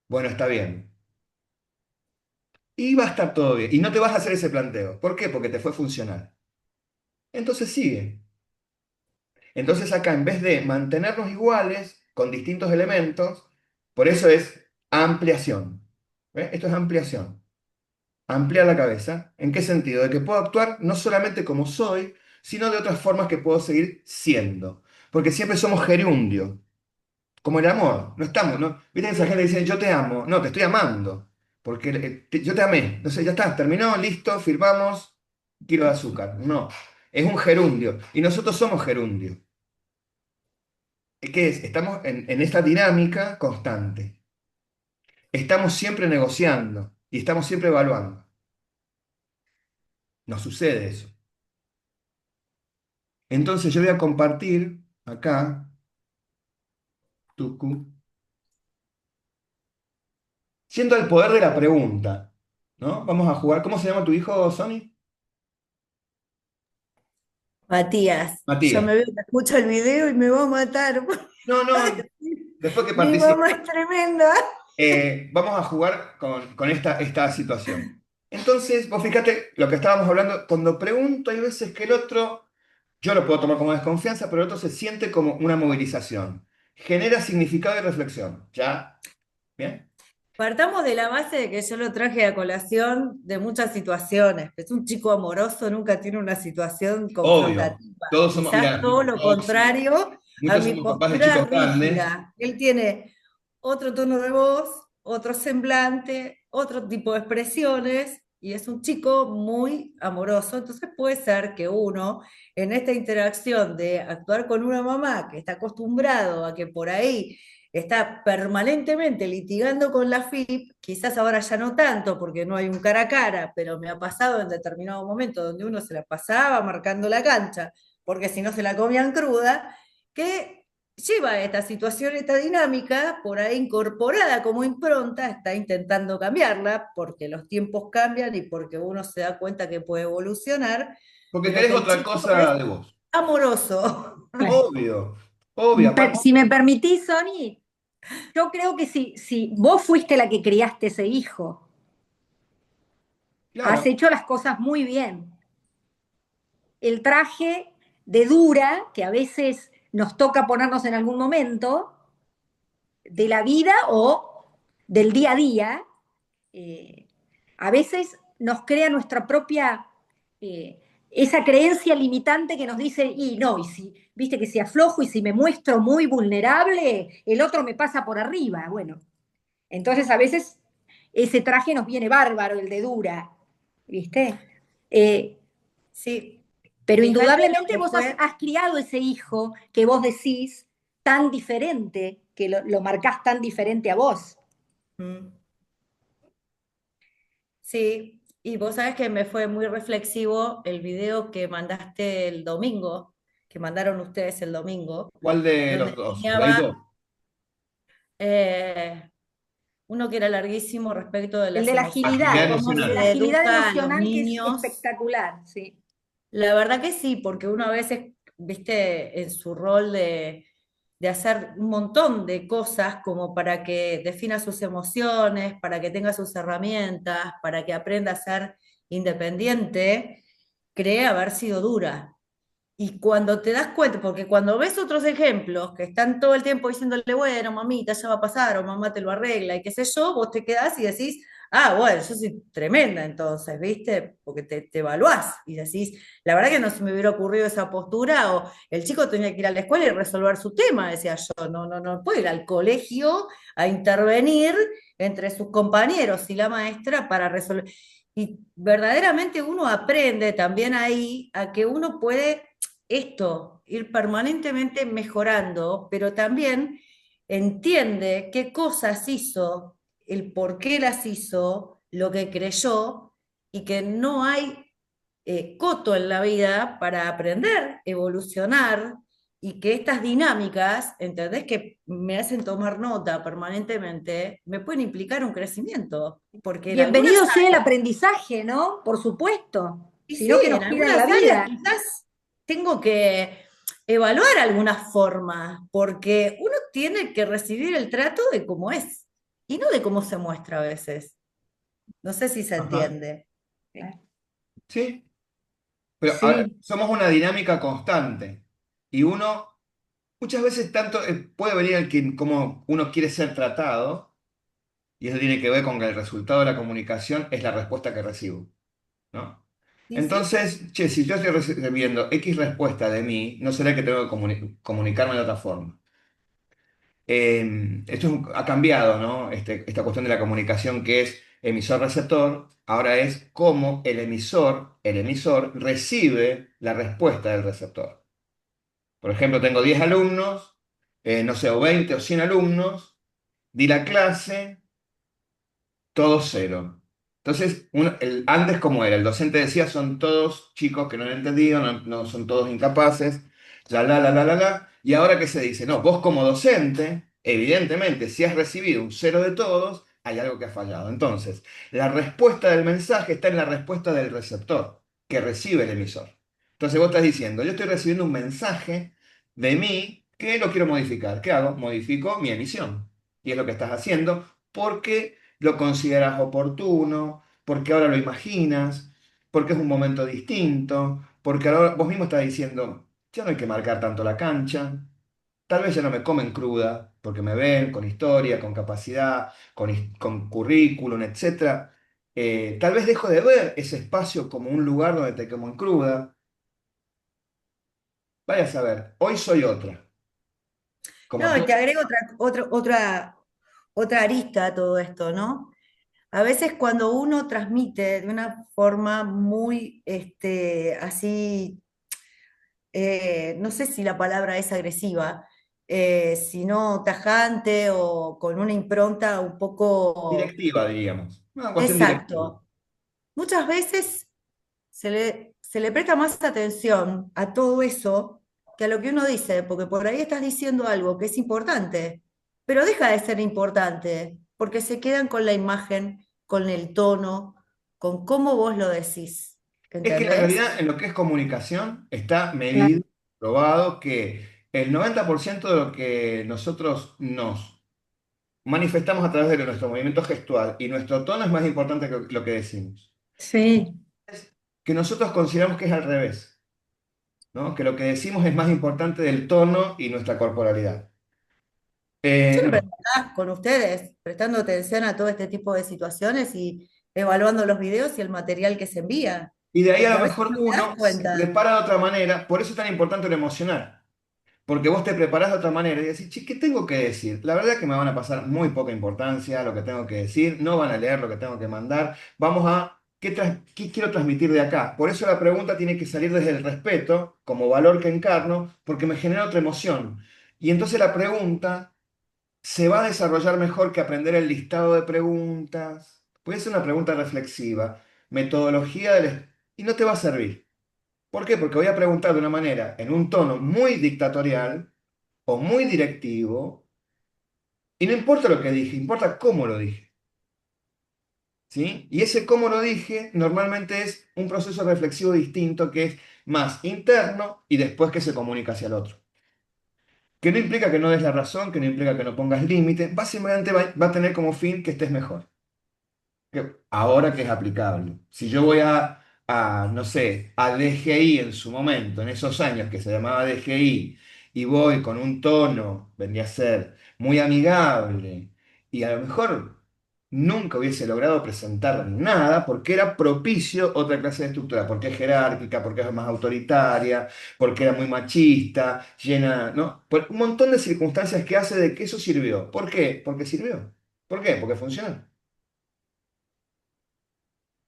Bueno, está bien. Y va a estar todo bien. Y no te vas a hacer ese planteo. ¿Por qué? Porque te fue funcional. Entonces sigue. Entonces acá, en vez de mantenernos iguales con distintos elementos, por eso es ampliación. ¿Ves? Esto es ampliación. Ampliar la cabeza. ¿En qué sentido? De que puedo actuar no solamente como soy, sino de otras formas que puedo seguir siendo. Porque siempre somos gerundio, como el amor. No estamos, ¿no? ¿Viste esa gente que dice yo te amo? No, te estoy amando. Porque yo te amé. No sé, ya está, terminó, listo, firmamos, kilo de azúcar. No, es un gerundio. Y nosotros somos gerundio. ¿Qué es? Estamos en esta dinámica constante. Estamos siempre negociando y estamos siempre evaluando. Nos sucede eso. Entonces yo voy a compartir acá, tucu, siendo el poder de la pregunta, ¿no? Vamos a jugar. ¿Cómo se llama tu hijo, Sony? Matías, ya Matías. me veo que escucho el video y me va a matar. No, no, después que Mi participe. mamá es tremenda. Vamos a jugar con esta situación. Entonces, vos fíjate lo que estábamos hablando, cuando pregunto hay veces que el otro, yo lo puedo tomar como desconfianza, pero el otro se siente como una movilización. Genera significado y reflexión. ¿Ya? ¿Bien? Partamos de la base de que yo lo traje a colación de muchas situaciones. Es un chico amoroso, nunca tiene una situación Obvio. confrontativa. Todos somos, Quizás mira, todo somos lo tóxicos, contrario a muchos mi somos papás de postura chicos grandes. rígida. Él tiene otro tono de voz, otro semblante, otro tipo de expresiones, y es un chico muy amoroso, entonces puede ser que uno, en esta interacción de actuar con una mamá que está acostumbrado a que por ahí está permanentemente litigando con la FIP, quizás ahora ya no tanto porque no hay un cara a cara, pero me ha pasado en determinado momento donde uno se la pasaba marcando la cancha, porque si no se la comían cruda, que lleva esta situación, esta dinámica, por ahí incorporada como impronta, está intentando cambiarla, porque los tiempos cambian y porque uno se da cuenta que puede evolucionar, Porque pero querés que el otra chico es cosa de vos. amoroso. Obvio, obvio. Aparte, Si me permitís, Sony, yo creo que si vos fuiste la que criaste ese hijo, has claro, hecho las cosas muy bien. El traje de dura, que a veces nos toca ponernos en algún momento, de la vida o del día a día, eh, a veces nos crea nuestra propia, eh, esa creencia limitante que nos dice, y no, y si, viste que si aflojo y si me muestro muy vulnerable, el otro me pasa por arriba. Bueno, entonces a veces ese traje nos viene bárbaro, el de dura, ¿viste? Eh, Sí, pero fíjate indudablemente lo que vos has, fue. has criado ese hijo que vos decís tan diferente, que lo marcás tan diferente a vos. Mm, sí, y vos sabés que me fue muy reflexivo el video que mandaste el domingo, que mandaron ustedes el domingo, ¿cuál de donde los dos? ¿Leído? enseñaba eh, uno que era larguísimo respecto de las Agilidad emociones, cómo El de la emocional. se agilidad educa a los emocional que es niños. espectacular, sí. La verdad que sí, porque uno a veces, viste, en su rol de hacer un montón de cosas como para que defina sus emociones, para que tenga sus herramientas, para que aprenda a ser independiente, cree haber sido dura. Y cuando te das cuenta, porque cuando ves otros ejemplos que están todo el tiempo diciéndole, bueno, mamita, ya va a pasar, o mamá te lo arregla, y qué sé yo, vos te quedás y decís, ah, bueno, yo soy tremenda entonces, ¿viste? Porque te evaluás y decís, la verdad que no se me hubiera ocurrido esa postura, o el chico tenía que ir a la escuela y resolver su tema, decía yo, no puede ir al colegio a intervenir entre sus compañeros y la maestra para resolver. Y verdaderamente uno aprende también ahí a que uno puede esto, ir permanentemente mejorando, pero también entiende qué cosas hizo, el por qué las hizo, lo que creyó, y que no hay coto en la vida para aprender, evolucionar, y que estas dinámicas, ¿entendés? Que me hacen tomar nota permanentemente, me pueden implicar un crecimiento, porque en algunas Bienvenido sea el aprendizaje, ¿no? Por supuesto, y sí, sino que en nos cuidan la algunas áreas vida. quizás tengo que evaluar algunas formas, porque uno tiene que recibir el trato de cómo es y no de cómo se muestra a veces. No sé si se Ajá. entiende. Sí, pero a ver, Sí, somos una dinámica constante. Y uno, muchas veces tanto puede venir el que, como uno quiere ser tratado, y eso tiene que ver con que el resultado de la comunicación es la respuesta que recibo, ¿no? Sí, sí. Entonces, che, si yo estoy recibiendo X respuesta de mí, no será que tengo que comunicarme de otra forma. Ha cambiado, ¿no? Esta cuestión de la comunicación que es emisor-receptor, ahora es cómo el emisor recibe la respuesta del receptor. Por ejemplo, tengo 10 alumnos, no sé, o 20 o 100 alumnos, di la clase, todo cero. Entonces, antes como era, el docente decía, son todos chicos que no han entendido, no son todos incapaces, la. Y ahora qué se dice, no, vos como docente, evidentemente, si has recibido un cero de todos, hay algo que ha fallado. Entonces, la respuesta del mensaje está en la respuesta del receptor, que recibe el emisor. Entonces vos estás diciendo, yo estoy recibiendo un mensaje de mí que lo quiero modificar. ¿Qué hago? Modifico mi emisión. Y es lo que estás haciendo porque lo consideras oportuno, porque ahora lo imaginas, porque es un momento distinto, porque ahora vos mismo estás diciendo, ya no hay que marcar tanto la cancha, tal vez ya no me comen cruda, porque me ven con historia, con capacidad, con currículum, etcétera. Tal vez dejo de ver ese espacio como un lugar donde te como en cruda. Vaya a saber, hoy soy otra. Como No, y todo. te agrego otra arista a todo esto, ¿no? A veces cuando uno transmite de una forma muy así, no sé si la palabra es agresiva, sino tajante o con una impronta un poco Directiva, diríamos. Una cuestión directiva. exacto. Muchas veces se le presta más atención a todo eso que a lo que uno dice, porque por ahí estás diciendo algo que es importante, pero deja de ser importante, porque se quedan con la imagen, con el tono, con cómo vos lo decís. Es que en ¿Entendés? realidad en lo que es comunicación está Claro. medido, probado que el 90% de lo que nosotros nos manifestamos a través de nuestro movimiento gestual y nuestro tono es más importante que lo que decimos. Sí, Que nosotros consideramos que es al revés, ¿no? Que lo que decimos es más importante del tono y nuestra corporalidad. Siempre No. estás con ustedes, prestando atención a todo este tipo de situaciones y evaluando los videos y el material que se envía, Y de ahí a porque lo a veces mejor no te das uno se cuenta. prepara de otra manera, por eso es tan importante lo emocional. Porque vos te preparás de otra manera y decís, che, ¿qué tengo que decir? La verdad es que me van a pasar muy poca importancia lo que tengo que decir, no van a leer lo que tengo que mandar. Vamos a, ¿qué quiero transmitir de acá? Por eso la pregunta tiene que salir desde el respeto, como valor que encarno, porque me genera otra emoción. Y entonces la pregunta se va a desarrollar mejor que aprender el listado de preguntas. Puede ser una pregunta reflexiva, metodología y no te va a servir. ¿Por qué? Porque voy a preguntar de una manera, en un tono muy dictatorial o muy directivo, y no importa lo que dije, importa cómo lo dije, ¿sí? Y ese cómo lo dije normalmente es un proceso reflexivo distinto que es más interno y después que se comunica hacia el otro. Que no implica que no des la razón, que no implica que no pongas límite, básicamente va a tener como fin que estés mejor. Ahora que es aplicable. Si yo voy no sé, a DGI en su momento, en esos años que se llamaba DGI, y voy con un tono, vendría a ser muy amigable, y a lo mejor nunca hubiese logrado presentar nada porque era propicio otra clase de estructura, porque es jerárquica, porque es más autoritaria, porque era muy machista, llena, ¿no? Por un montón de circunstancias que hace de que eso sirvió. ¿Por qué? Porque sirvió. ¿Por qué? Porque funciona.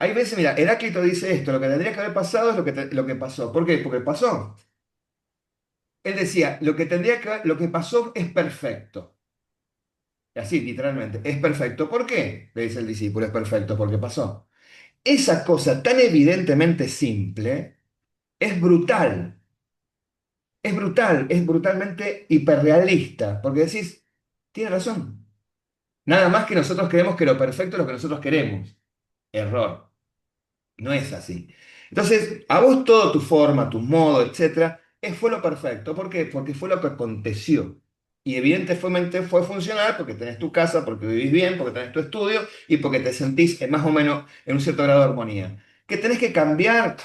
Hay veces, mira, Heráclito dice esto, lo que tendría que haber pasado es lo que pasó. ¿Por qué? Porque pasó. Él decía, lo que pasó es perfecto. Y así, literalmente, es perfecto. ¿Por qué? Le dice el discípulo, es perfecto porque pasó. Esa cosa tan evidentemente simple es brutalmente hiperrealista, porque decís, tiene razón. Nada más que nosotros creemos que lo perfecto es lo que nosotros queremos. Error. No es así. Entonces, a vos todo tu forma, tu modo, etcétera, fue lo perfecto. ¿Por qué? Porque fue lo que aconteció. Y evidentemente fue funcional porque tenés tu casa, porque vivís bien, porque tenés tu estudio y porque te sentís más o menos en un cierto grado de armonía. Que tenés que cambiar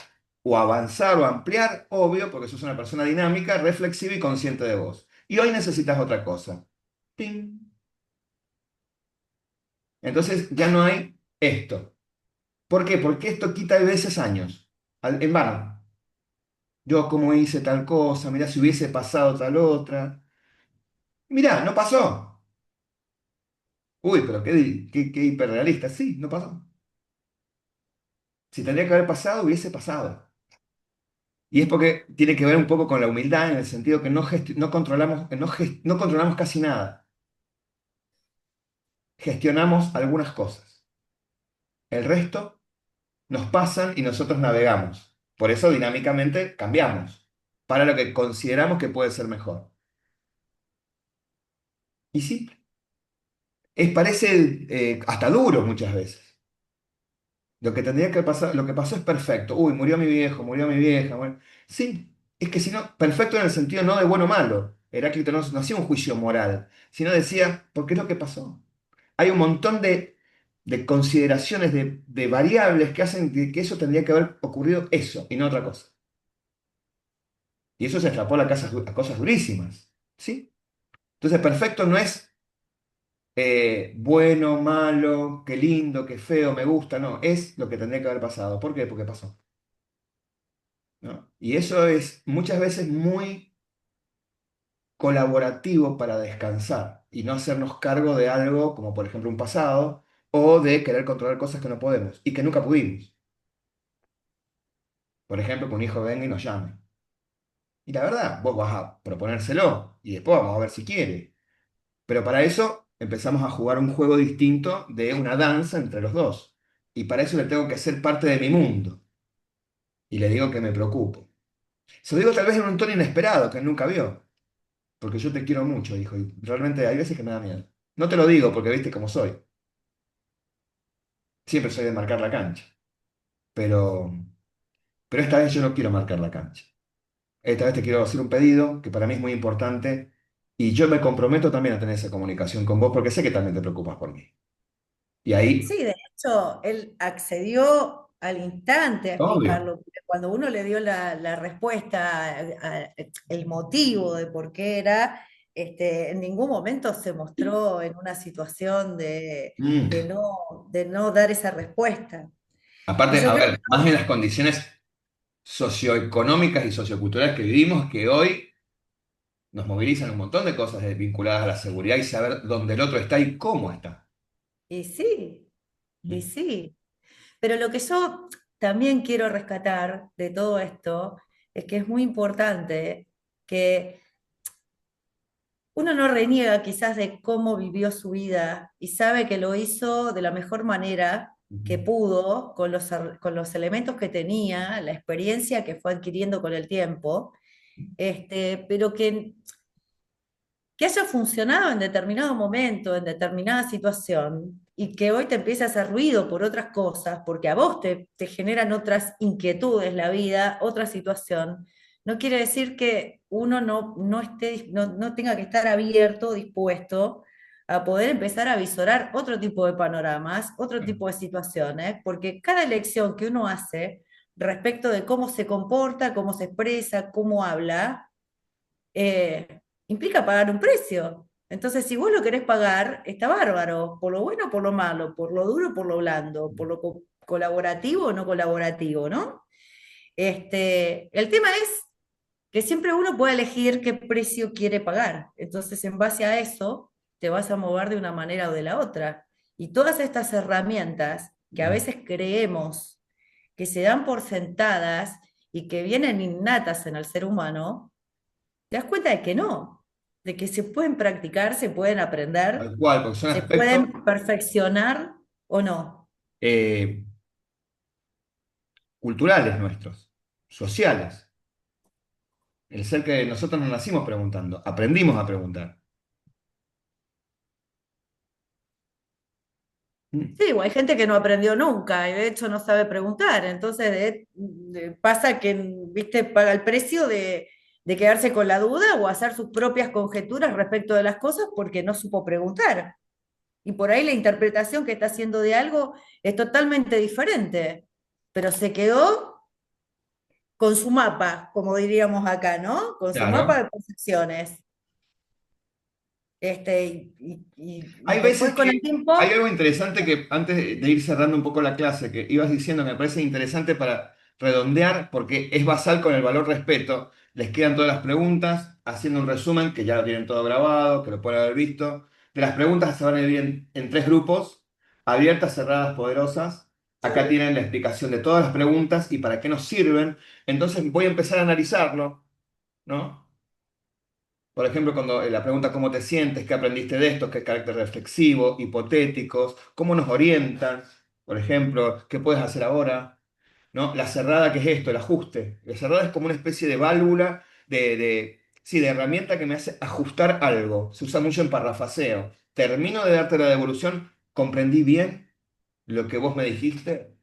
o avanzar o ampliar, obvio, porque sos una persona dinámica, reflexiva y consciente de vos. Y hoy necesitas otra cosa. ¡Ping! Entonces ya no hay esto. ¿Por qué? Porque esto quita a veces años. En vano. Yo como hice tal cosa, mirá si hubiese pasado tal otra. Mirá, no pasó. Uy, pero qué hiperrealista. Sí, no pasó. Si tendría que haber pasado, hubiese pasado. Y es porque tiene que ver un poco con la humildad en el sentido que no controlamos, no controlamos casi nada. Gestionamos algunas cosas. El resto nos pasan y nosotros navegamos. Por eso dinámicamente cambiamos para lo que consideramos que puede ser mejor. Y sí, parece hasta duro muchas veces. Lo que tendría que pasar, lo que pasó es perfecto. Uy, murió mi viejo, murió mi vieja. Bueno, sí, es que si no, perfecto en el sentido no de bueno o malo. Heráclito no hacía un juicio moral, sino decía, ¿por qué es lo que pasó? Hay un montón de consideraciones, de variables que hacen que eso tendría que haber ocurrido eso y no otra cosa. Y eso se extrapola a cosas durísimas. ¿Sí? Entonces, perfecto no es bueno, malo, qué lindo, qué feo, me gusta, no, es lo que tendría que haber pasado. ¿Por qué? Porque pasó. ¿No? Y eso es muchas veces muy colaborativo para descansar y no hacernos cargo de algo como por ejemplo un pasado o de querer controlar cosas que no podemos y que nunca pudimos. Por ejemplo, que un hijo venga y nos llame. Y la verdad, vos vas a proponérselo y después vamos a ver si quiere. Pero para eso empezamos a jugar un juego distinto de una danza entre los dos. Y para eso le tengo que hacer parte de mi mundo. Y le digo que me preocupo. Se lo digo tal vez en un tono inesperado que él nunca vio. Porque yo te quiero mucho, dijo. Y realmente hay veces que me da miedo. No te lo digo porque viste cómo soy. Siempre soy de marcar la cancha. Pero, pero esta vez yo no quiero marcar la cancha. Esta vez te quiero hacer un pedido que para mí es muy importante. Y yo me comprometo también a tener esa comunicación con vos porque sé que también te preocupas por mí. Y ahí, Sí, de hecho, él accedió al instante a obvio. explicarlo, porque cuando uno le dio la respuesta, el motivo de por qué era, en ningún momento se mostró en una situación Mm. de no dar esa respuesta. Y Aparte, yo a creo ver, más en las condiciones socioeconómicas y socioculturales que vivimos, que hoy nos movilizan un montón de cosas vinculadas a la seguridad y saber dónde el otro está y cómo está. y sí, y Mm. sí. Pero lo que yo también quiero rescatar de todo esto es que es muy importante que uno no reniega quizás de cómo vivió su vida y sabe que lo hizo de la mejor manera que pudo, con los elementos que tenía, la experiencia que fue adquiriendo con el tiempo, pero que haya funcionado en determinado momento, en determinada situación, y que hoy te empiece a hacer ruido por otras cosas, porque a vos te generan otras inquietudes la vida, otra situación, no quiere decir que uno no tenga que estar abierto, dispuesto a poder empezar a visorar otro tipo de panoramas, otro tipo de situaciones, porque cada elección que uno hace respecto de cómo se comporta, cómo se expresa, cómo habla, implica pagar un precio. Entonces, si vos lo querés pagar, está bárbaro, por lo bueno o por lo malo, por lo duro o por lo blando, por lo colaborativo o no colaborativo, ¿no? El tema es que siempre uno puede elegir qué precio quiere pagar. Entonces, en base a eso, te vas a mover de una manera o de la otra. Y todas estas herramientas que a veces creemos que se dan por sentadas y que vienen innatas en el ser humano, te das cuenta de que no, de que se pueden practicar, se pueden aprender, Tal cual, porque son se aspectos pueden perfeccionar o no. eh, culturales nuestros, sociales. El ser que nosotros no nacimos preguntando, aprendimos a preguntar. Mm. Sí, o hay gente que no aprendió nunca y de hecho no sabe preguntar, entonces pasa que, viste, paga el precio de quedarse con la duda o hacer sus propias conjeturas respecto de las cosas porque no supo preguntar. Y por ahí la interpretación que está haciendo de algo es totalmente diferente, pero se quedó con su mapa, como diríamos acá, ¿no? Con su mapa Claro. de percepciones. Y Hay después veces con el que hay tiempo, algo interesante que antes de ir cerrando un poco la clase, que ibas diciendo, me parece interesante para redondear, porque es basal con el valor respeto. Les quedan todas las preguntas, haciendo un resumen, que ya lo tienen todo grabado, que lo pueden haber visto. De las preguntas se van a dividir en tres grupos, abiertas, cerradas, poderosas. Acá tienen la explicación de todas las preguntas y para qué nos sirven. Entonces voy a empezar a analizarlo, ¿no? Por ejemplo, cuando la pregunta ¿cómo te sientes? ¿Qué aprendiste de esto? ¿Qué carácter reflexivo? Hipotéticos, ¿cómo nos orientan? Por ejemplo, ¿qué puedes hacer ahora? ¿No? La cerrada, ¿qué es esto? El ajuste. La cerrada es como una especie de válvula, sí, de herramienta que me hace ajustar algo. Se usa mucho en parrafaseo. Termino de darte la devolución, ¿comprendí bien lo que vos me dijiste?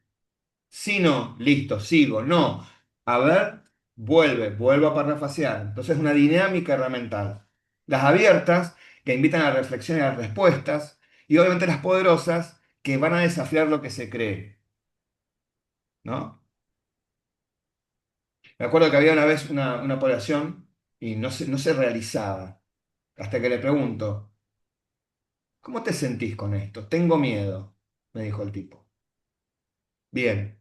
Si no, listo, sigo. No. A ver, vuelvo a parrafasear. Entonces, una dinámica herramental. Las abiertas, que invitan a la reflexión y a las respuestas. Y obviamente las poderosas, que van a desafiar lo que se cree. ¿No? Me acuerdo que había una vez una población y no se realizaba. Hasta que le pregunto, ¿cómo te sentís con esto? Tengo miedo, me dijo el tipo. Bien,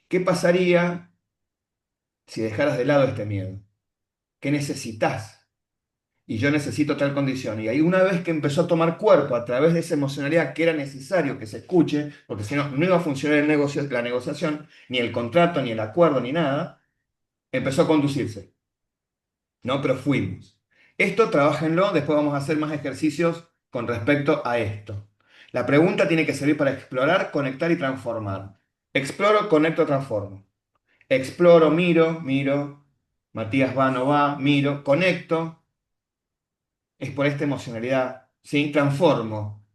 ¿qué pasaría si dejaras de lado este miedo? ¿Qué necesitas? y yo necesito tal condición. Y ahí una vez que empezó a tomar cuerpo a través de esa emocionalidad que era necesario que se escuche, porque si no, no iba a funcionar la negociación, ni el contrato, ni el acuerdo, ni nada, empezó a conducirse, ¿no? Pero fuimos. Esto trabájenlo, después vamos a hacer más ejercicios con respecto a esto. La pregunta tiene que servir para explorar, conectar y transformar. Exploro, conecto, transformo. Exploro, miro, miro. Matías va, no va, miro, conecto. Es por esta emocionalidad, ¿sí? Transformo,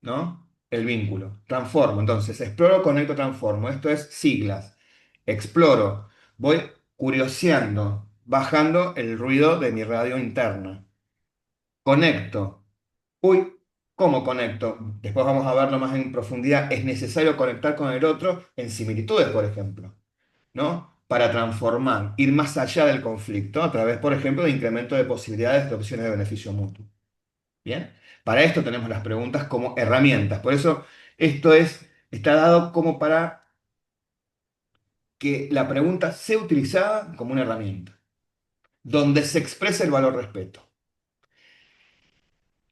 ¿no? El vínculo. Transformo. Entonces, exploro, conecto, transformo. Esto es siglas. Exploro. Voy curioseando, bajando el ruido de mi radio interna. Conecto. Uy, ¿cómo conecto? Después vamos a verlo más en profundidad. Es necesario conectar con el otro en similitudes, por ejemplo, ¿no? Para transformar, ir más allá del conflicto a través, por ejemplo, de incremento de posibilidades de opciones de beneficio mutuo. Bien, para esto tenemos las preguntas como herramientas. Por eso está dado como para que la pregunta sea utilizada como una herramienta, donde se expresa el valor respeto.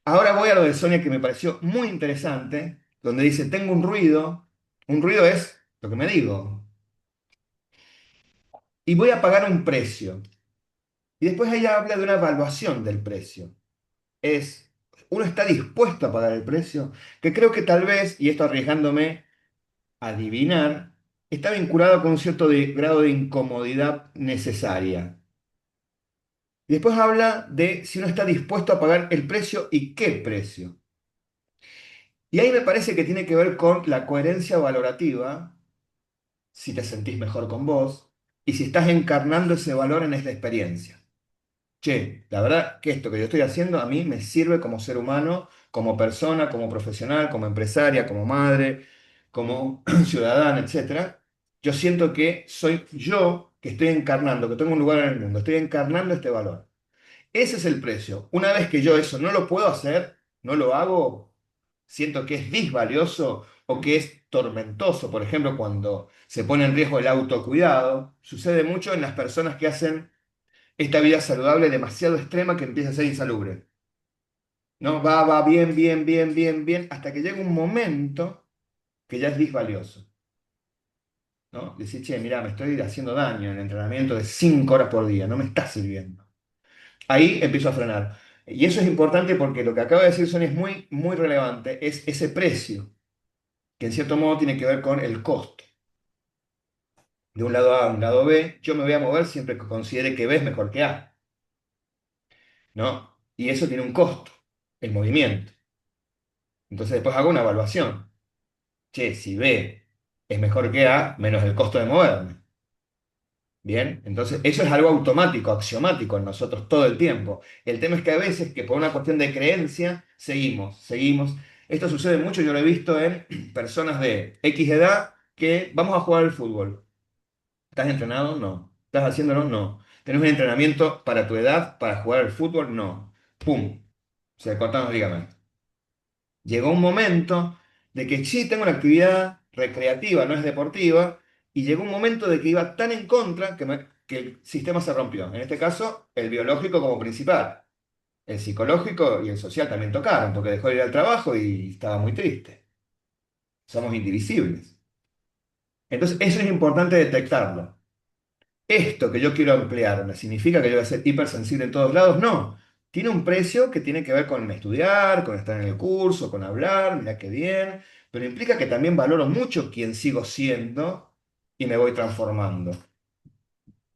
Ahora voy a lo de Sonia que me pareció muy interesante, donde dice, tengo un ruido es lo que me digo, y voy a pagar un precio. Y después ella habla de una evaluación del precio. Es, uno está dispuesto a pagar el precio, que creo que tal vez, y esto arriesgándome, adivinar, está vinculado con un cierto grado de incomodidad necesaria. Y después habla de si uno está dispuesto a pagar el precio y qué precio. Y ahí me parece que tiene que ver con la coherencia valorativa, si te sentís mejor con vos y si estás encarnando ese valor en esta experiencia. Che, la verdad que esto que yo estoy haciendo a mí me sirve como ser humano, como persona, como profesional, como empresaria, como madre, como ciudadana, etcétera. Yo siento que soy yo que estoy encarnando, que tengo un lugar en el mundo, estoy encarnando este valor. Ese es el precio. Una vez que yo eso no lo puedo hacer, no lo hago, siento que es disvalioso o que es tormentoso. Por ejemplo, cuando se pone en riesgo el autocuidado, sucede mucho en las personas que hacen esta vida saludable demasiado extrema que empieza a ser insalubre. ¿No? Va bien, bien, bien, bien, bien, hasta que llega un momento que ya es disvalioso. ¿No? Decir, che, mirá, me estoy haciendo daño en el entrenamiento de 5 horas por día, no me está sirviendo. Ahí empiezo a frenar. Y eso es importante porque lo que acaba de decir Sonia es muy, muy relevante, es ese precio, que en cierto modo tiene que ver con el costo. De un lado A a un lado B, yo me voy a mover siempre que considere que B es mejor que A, ¿no? Y eso tiene un costo, el movimiento. Entonces después hago una evaluación. Che, si B es mejor que A, menos el costo de moverme. Bien, entonces eso es algo automático, axiomático en nosotros todo el tiempo. El tema es que a veces, que por una cuestión de creencia, seguimos. Esto sucede mucho, yo lo he visto en personas de X edad que vamos a jugar al fútbol. ¿Estás entrenado? No. ¿Estás haciéndolo? No. ¿Tenés un entrenamiento para tu edad para jugar al fútbol? No. ¡Pum! Se cortan los ligamentos. Llegó un momento de que sí tengo una actividad recreativa, no es deportiva, y llegó un momento de que iba tan en contra que el sistema se rompió. En este caso, el biológico como principal. El psicológico y el social también tocaron, porque dejó de ir al trabajo y estaba muy triste. Somos indivisibles. Entonces, eso es importante detectarlo. Esto que yo quiero ampliarme, ¿significa que yo voy a ser hipersensible en todos lados? No. Tiene un precio que tiene que ver con estudiar, con estar en el curso, con hablar, mira qué bien, pero implica que también valoro mucho quién sigo siendo y me voy transformando,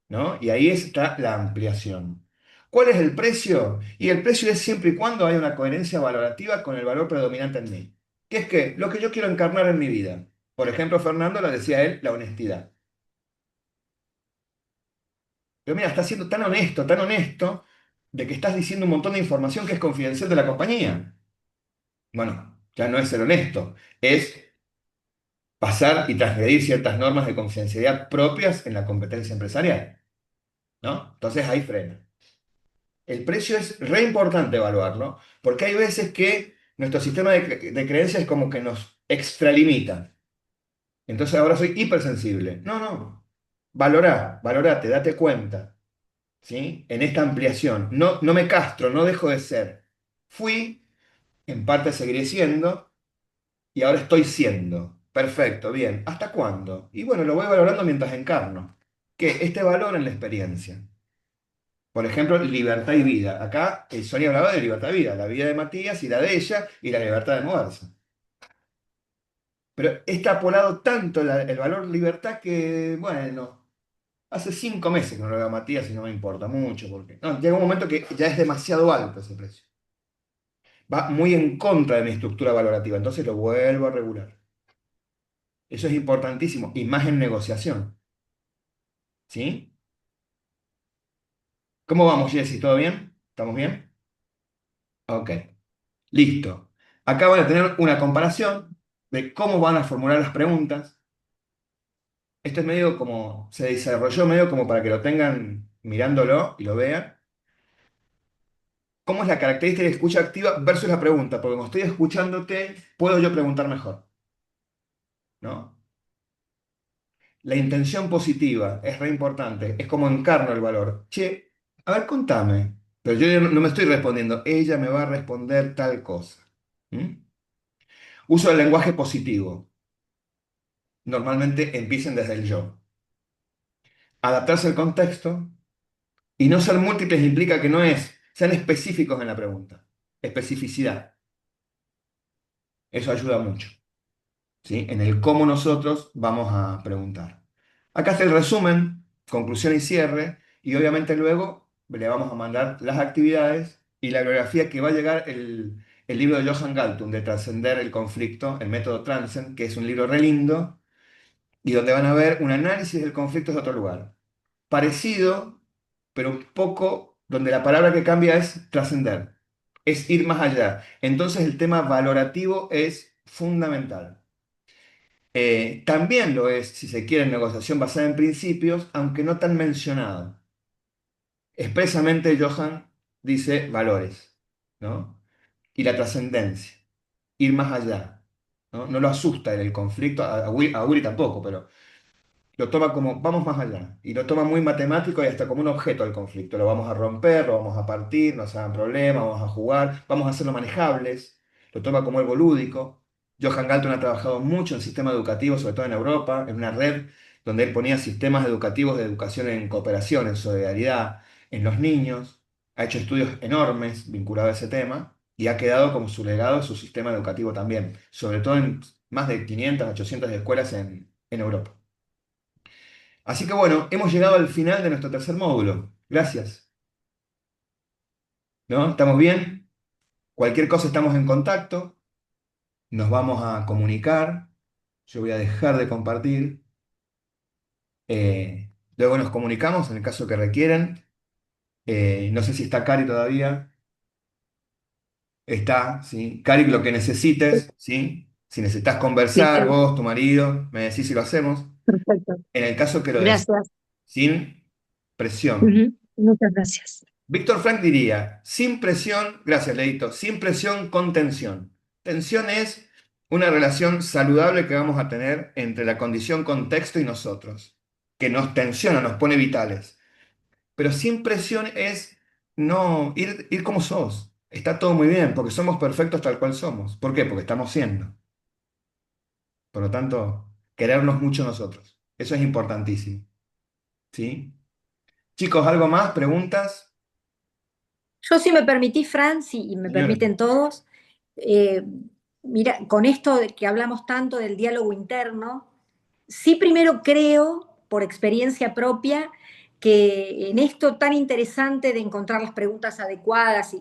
¿no? Y ahí está la ampliación. ¿Cuál es el precio? Y el precio es siempre y cuando haya una coherencia valorativa con el valor predominante en mí. Que es que lo que yo quiero encarnar en mi vida. Por ejemplo, Fernando la decía él, la honestidad. Pero mira, estás siendo tan honesto, de que estás diciendo un montón de información que es confidencial de la compañía. Bueno, ya no es ser honesto, es pasar y transgredir ciertas normas de confidencialidad propias en la competencia empresarial, ¿no? Entonces ahí frena. El precio es re importante evaluarlo, porque hay veces que nuestro sistema de creencias es como que nos extralimita. Entonces ahora soy hipersensible. No, no. Valorate, date cuenta. ¿sí? En esta ampliación. No, no me castro, no dejo de ser. Fui, en parte seguiré siendo, y ahora estoy siendo. Perfecto, bien. ¿Hasta cuándo? Y bueno, lo voy valorando mientras encarno. Que este valor en la experiencia. Por ejemplo, libertad y vida. Acá Sonia hablaba de libertad y vida, la vida de Matías y la de ella y la libertad de moverse. Pero está apolado tanto el valor libertad que, bueno, hace 5 meses que no lo veo a Matías y no me importa mucho, porque no, llega un momento que ya es demasiado alto ese precio. Va muy en contra de mi estructura valorativa, entonces lo vuelvo a regular. Eso es importantísimo, y más en negociación. ¿Sí? ¿Cómo vamos, Jessy? ¿Todo bien? ¿Estamos bien? Ok, listo. Acá van a tener una comparación de cómo van a formular las preguntas. Esto es medio como, se desarrolló medio como para que lo tengan mirándolo y lo vean. ¿Cómo es la característica de escucha activa versus la pregunta? Porque como estoy escuchándote, puedo yo preguntar mejor, ¿no? La intención positiva es re importante, es como encarno el valor. Che, a ver, contame. Pero yo no me estoy respondiendo, ella me va a responder tal cosa. ¿Mm? Uso del lenguaje positivo. Normalmente empiecen desde el yo. Adaptarse al contexto y no ser múltiples implica que no es, sean específicos en la pregunta. Especificidad. Eso ayuda mucho. ¿Sí? En el cómo nosotros vamos a preguntar. Acá está el resumen, conclusión y cierre, y obviamente luego le vamos a mandar las actividades y la bibliografía que va a llegar el libro de Johann Galtung, de Trascender el conflicto, el método Transcend, que es un libro re lindo, y donde van a ver un análisis del conflicto de otro lugar. Parecido, pero un poco, donde la palabra que cambia es trascender, es ir más allá. Entonces el tema valorativo es fundamental. También lo es, si se quiere, en negociación basada en principios, aunque no tan mencionado. Expresamente Johann dice valores, ¿no? Y la trascendencia, ir más allá, ¿no? No lo asusta en el conflicto, a Willy tampoco, pero lo toma como, vamos más allá, y lo toma muy matemático y hasta como un objeto del conflicto. Lo vamos a romper, lo vamos a partir, no se hagan problemas, vamos a jugar, vamos a hacerlo manejables, lo toma como algo lúdico. Johan Galton ha trabajado mucho en sistema educativo, sobre todo en Europa, en una red donde él ponía sistemas educativos de educación en cooperación, en solidaridad, en los niños. Ha hecho estudios enormes vinculados a ese tema y ha quedado como su legado su sistema educativo también, sobre todo en más de 500, 800 escuelas en Europa. Así que bueno, hemos llegado al final de nuestro tercer módulo. Gracias. ¿No? ¿Estamos bien? Cualquier cosa estamos en contacto. Nos vamos a comunicar. Yo voy a dejar de compartir. Luego nos comunicamos en el caso que requieran. No sé si está Cari todavía. Está, ¿sí? Cari, lo que necesites, ¿sí? Si necesitas conversar, Listo, vos, tu marido, me decís si lo hacemos. perfecto. En el caso que lo des, Gracias. sin presión. Ujú, muchas gracias. Víctor Frank diría, sin presión, gracias Leito, sin presión con tensión. Tensión es una relación saludable que vamos a tener entre la condición contexto y nosotros, que nos tensiona, nos pone vitales. Pero sin presión es no ir como sos. Está todo muy bien, porque somos perfectos tal cual somos. ¿Por qué? Porque estamos siendo. Por lo tanto, querernos mucho nosotros. Eso es importantísimo. ¿Sí? Chicos, ¿algo más? ¿Preguntas? Yo, si me permitís, Fran, y me Señora. permiten todos, eh, mira, con esto de que hablamos tanto del diálogo interno, sí primero creo, por experiencia propia, que en esto tan interesante de encontrar las preguntas adecuadas,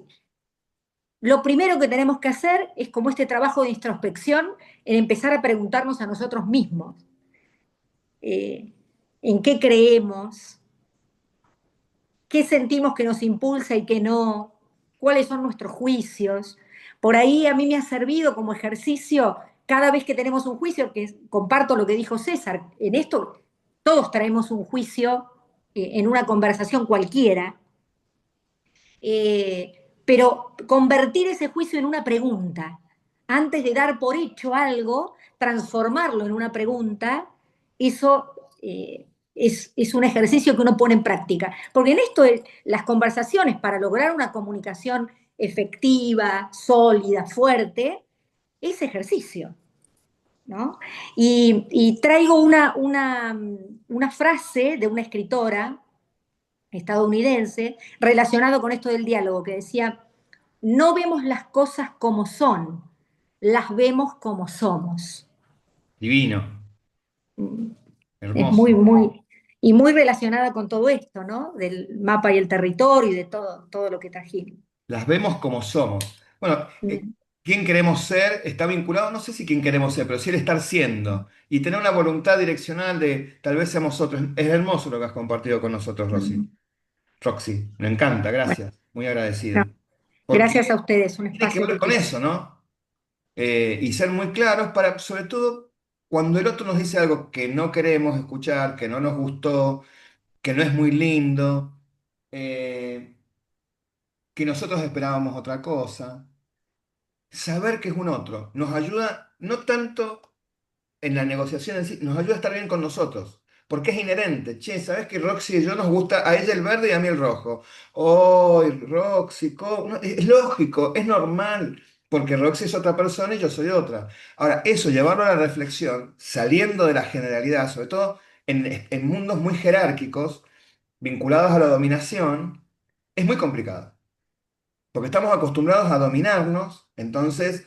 lo primero que tenemos que hacer es como este trabajo de introspección, en empezar a preguntarnos a nosotros mismos, eh, en qué creemos, qué sentimos que nos impulsa y qué no, cuáles son nuestros juicios. Por ahí a mí me ha servido como ejercicio cada vez que tenemos un juicio, que comparto lo que dijo César, en esto todos traemos un juicio en una conversación cualquiera, pero convertir ese juicio en una pregunta, antes de dar por hecho algo, transformarlo en una pregunta, eso es un ejercicio que uno pone en práctica. Porque en esto, las conversaciones para lograr una comunicación efectiva, sólida, fuerte, es ejercicio, ¿no? Y traigo una frase de una escritora estadounidense relacionado con esto del diálogo, que decía, no vemos las cosas como son, las vemos como somos. Divino, Es muy, hermoso. muy, y muy relacionada con todo esto, ¿no? Del mapa y el territorio y de todo lo que trajimos. Las vemos como somos. Bueno, Mm. quién queremos ser está vinculado, no sé si quién queremos ser, pero sí el estar siendo. Y tener una voluntad direccional de tal vez seamos otros. Es hermoso lo que has compartido con nosotros, Rosy. Mm. Roxy, me encanta, Bueno, gracias. Muy agradecido. no, Porque gracias a ustedes, un tiene que espacio ver con riquísimo. eso, ¿no? Y ser muy claros para, sobre todo, cuando el otro nos dice algo que no queremos escuchar, que no nos gustó, que no es muy lindo, eh, que nosotros esperábamos otra cosa. Saber que es un otro nos ayuda no tanto en la negociación en sí, nos ayuda a estar bien con nosotros. Porque es inherente. Che, ¿sabes que Roxy y yo nos gusta a ella el verde y a mí el rojo? Oh, Roxy, ¿cómo? No, es lógico, es normal. Porque Roxy es otra persona y yo soy otra. Ahora, eso, llevarlo a la reflexión, saliendo de la generalidad, sobre todo en mundos muy jerárquicos, vinculados a la dominación, es muy complicado. Porque estamos acostumbrados a dominarnos, entonces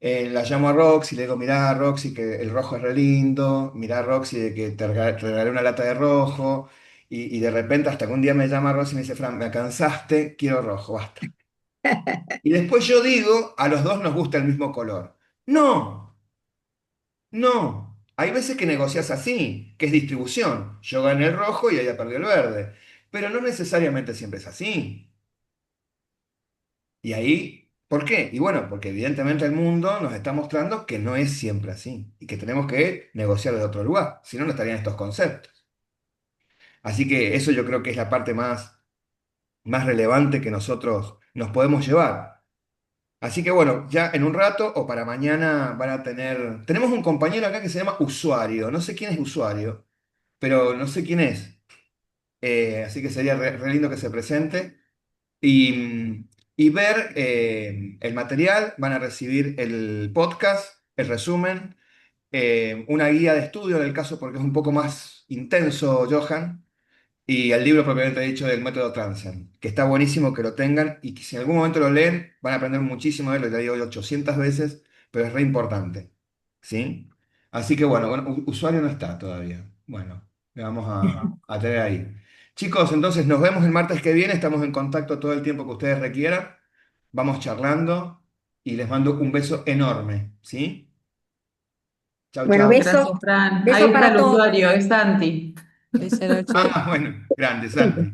la llamo a Roxy, le digo, mirá Roxy, que el rojo es re lindo, mirá Roxy, de que te regalé una lata de rojo, y de repente hasta que un día me llama Roxy y me dice, Fran, me cansaste, quiero rojo, basta. Y después yo digo, a los dos nos gusta el mismo color. No, no. Hay veces que negocias así, que es distribución. Yo gané el rojo y ella perdió el verde. Pero no necesariamente siempre es así. Y ahí, ¿por qué? Y bueno, porque evidentemente el mundo nos está mostrando que no es siempre así y que tenemos que negociar de otro lugar, si no, no estarían estos conceptos. Así que eso yo creo que es la parte más relevante que nosotros nos podemos llevar. Así que bueno, ya en un rato o para mañana van a tener... Tenemos un compañero acá que se llama Usuario, no sé quién es Usuario, pero no sé quién es. Así que sería re lindo que se presente. Y ver el material, van a recibir el podcast, el resumen, una guía de estudio del caso porque es un poco más intenso, Johan, y el libro propiamente dicho del método Transen, que está buenísimo que lo tengan y que si en algún momento lo leen van a aprender muchísimo de él, lo digo 800 veces, pero es re importante. ¿Sí? Así que bueno, usuario no está todavía. Bueno, le vamos a tener ahí. Chicos, entonces nos vemos el martes que viene, estamos en contacto todo el tiempo que ustedes requieran, vamos charlando y les mando un beso enorme. ¿Sí? Chau, Bueno, chau. besos, Gracias, Fran. Ahí besos está para el todos. usuario, es Santi. Dice Noche. Ah, bueno, grande, Santi.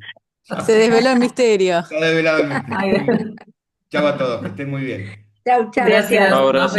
Se Chao. desveló el misterio. Se ha develado el misterio. Ay, Chao a todos, que estén muy bien. Chau, chau. gracias. Chao, Nos gracias.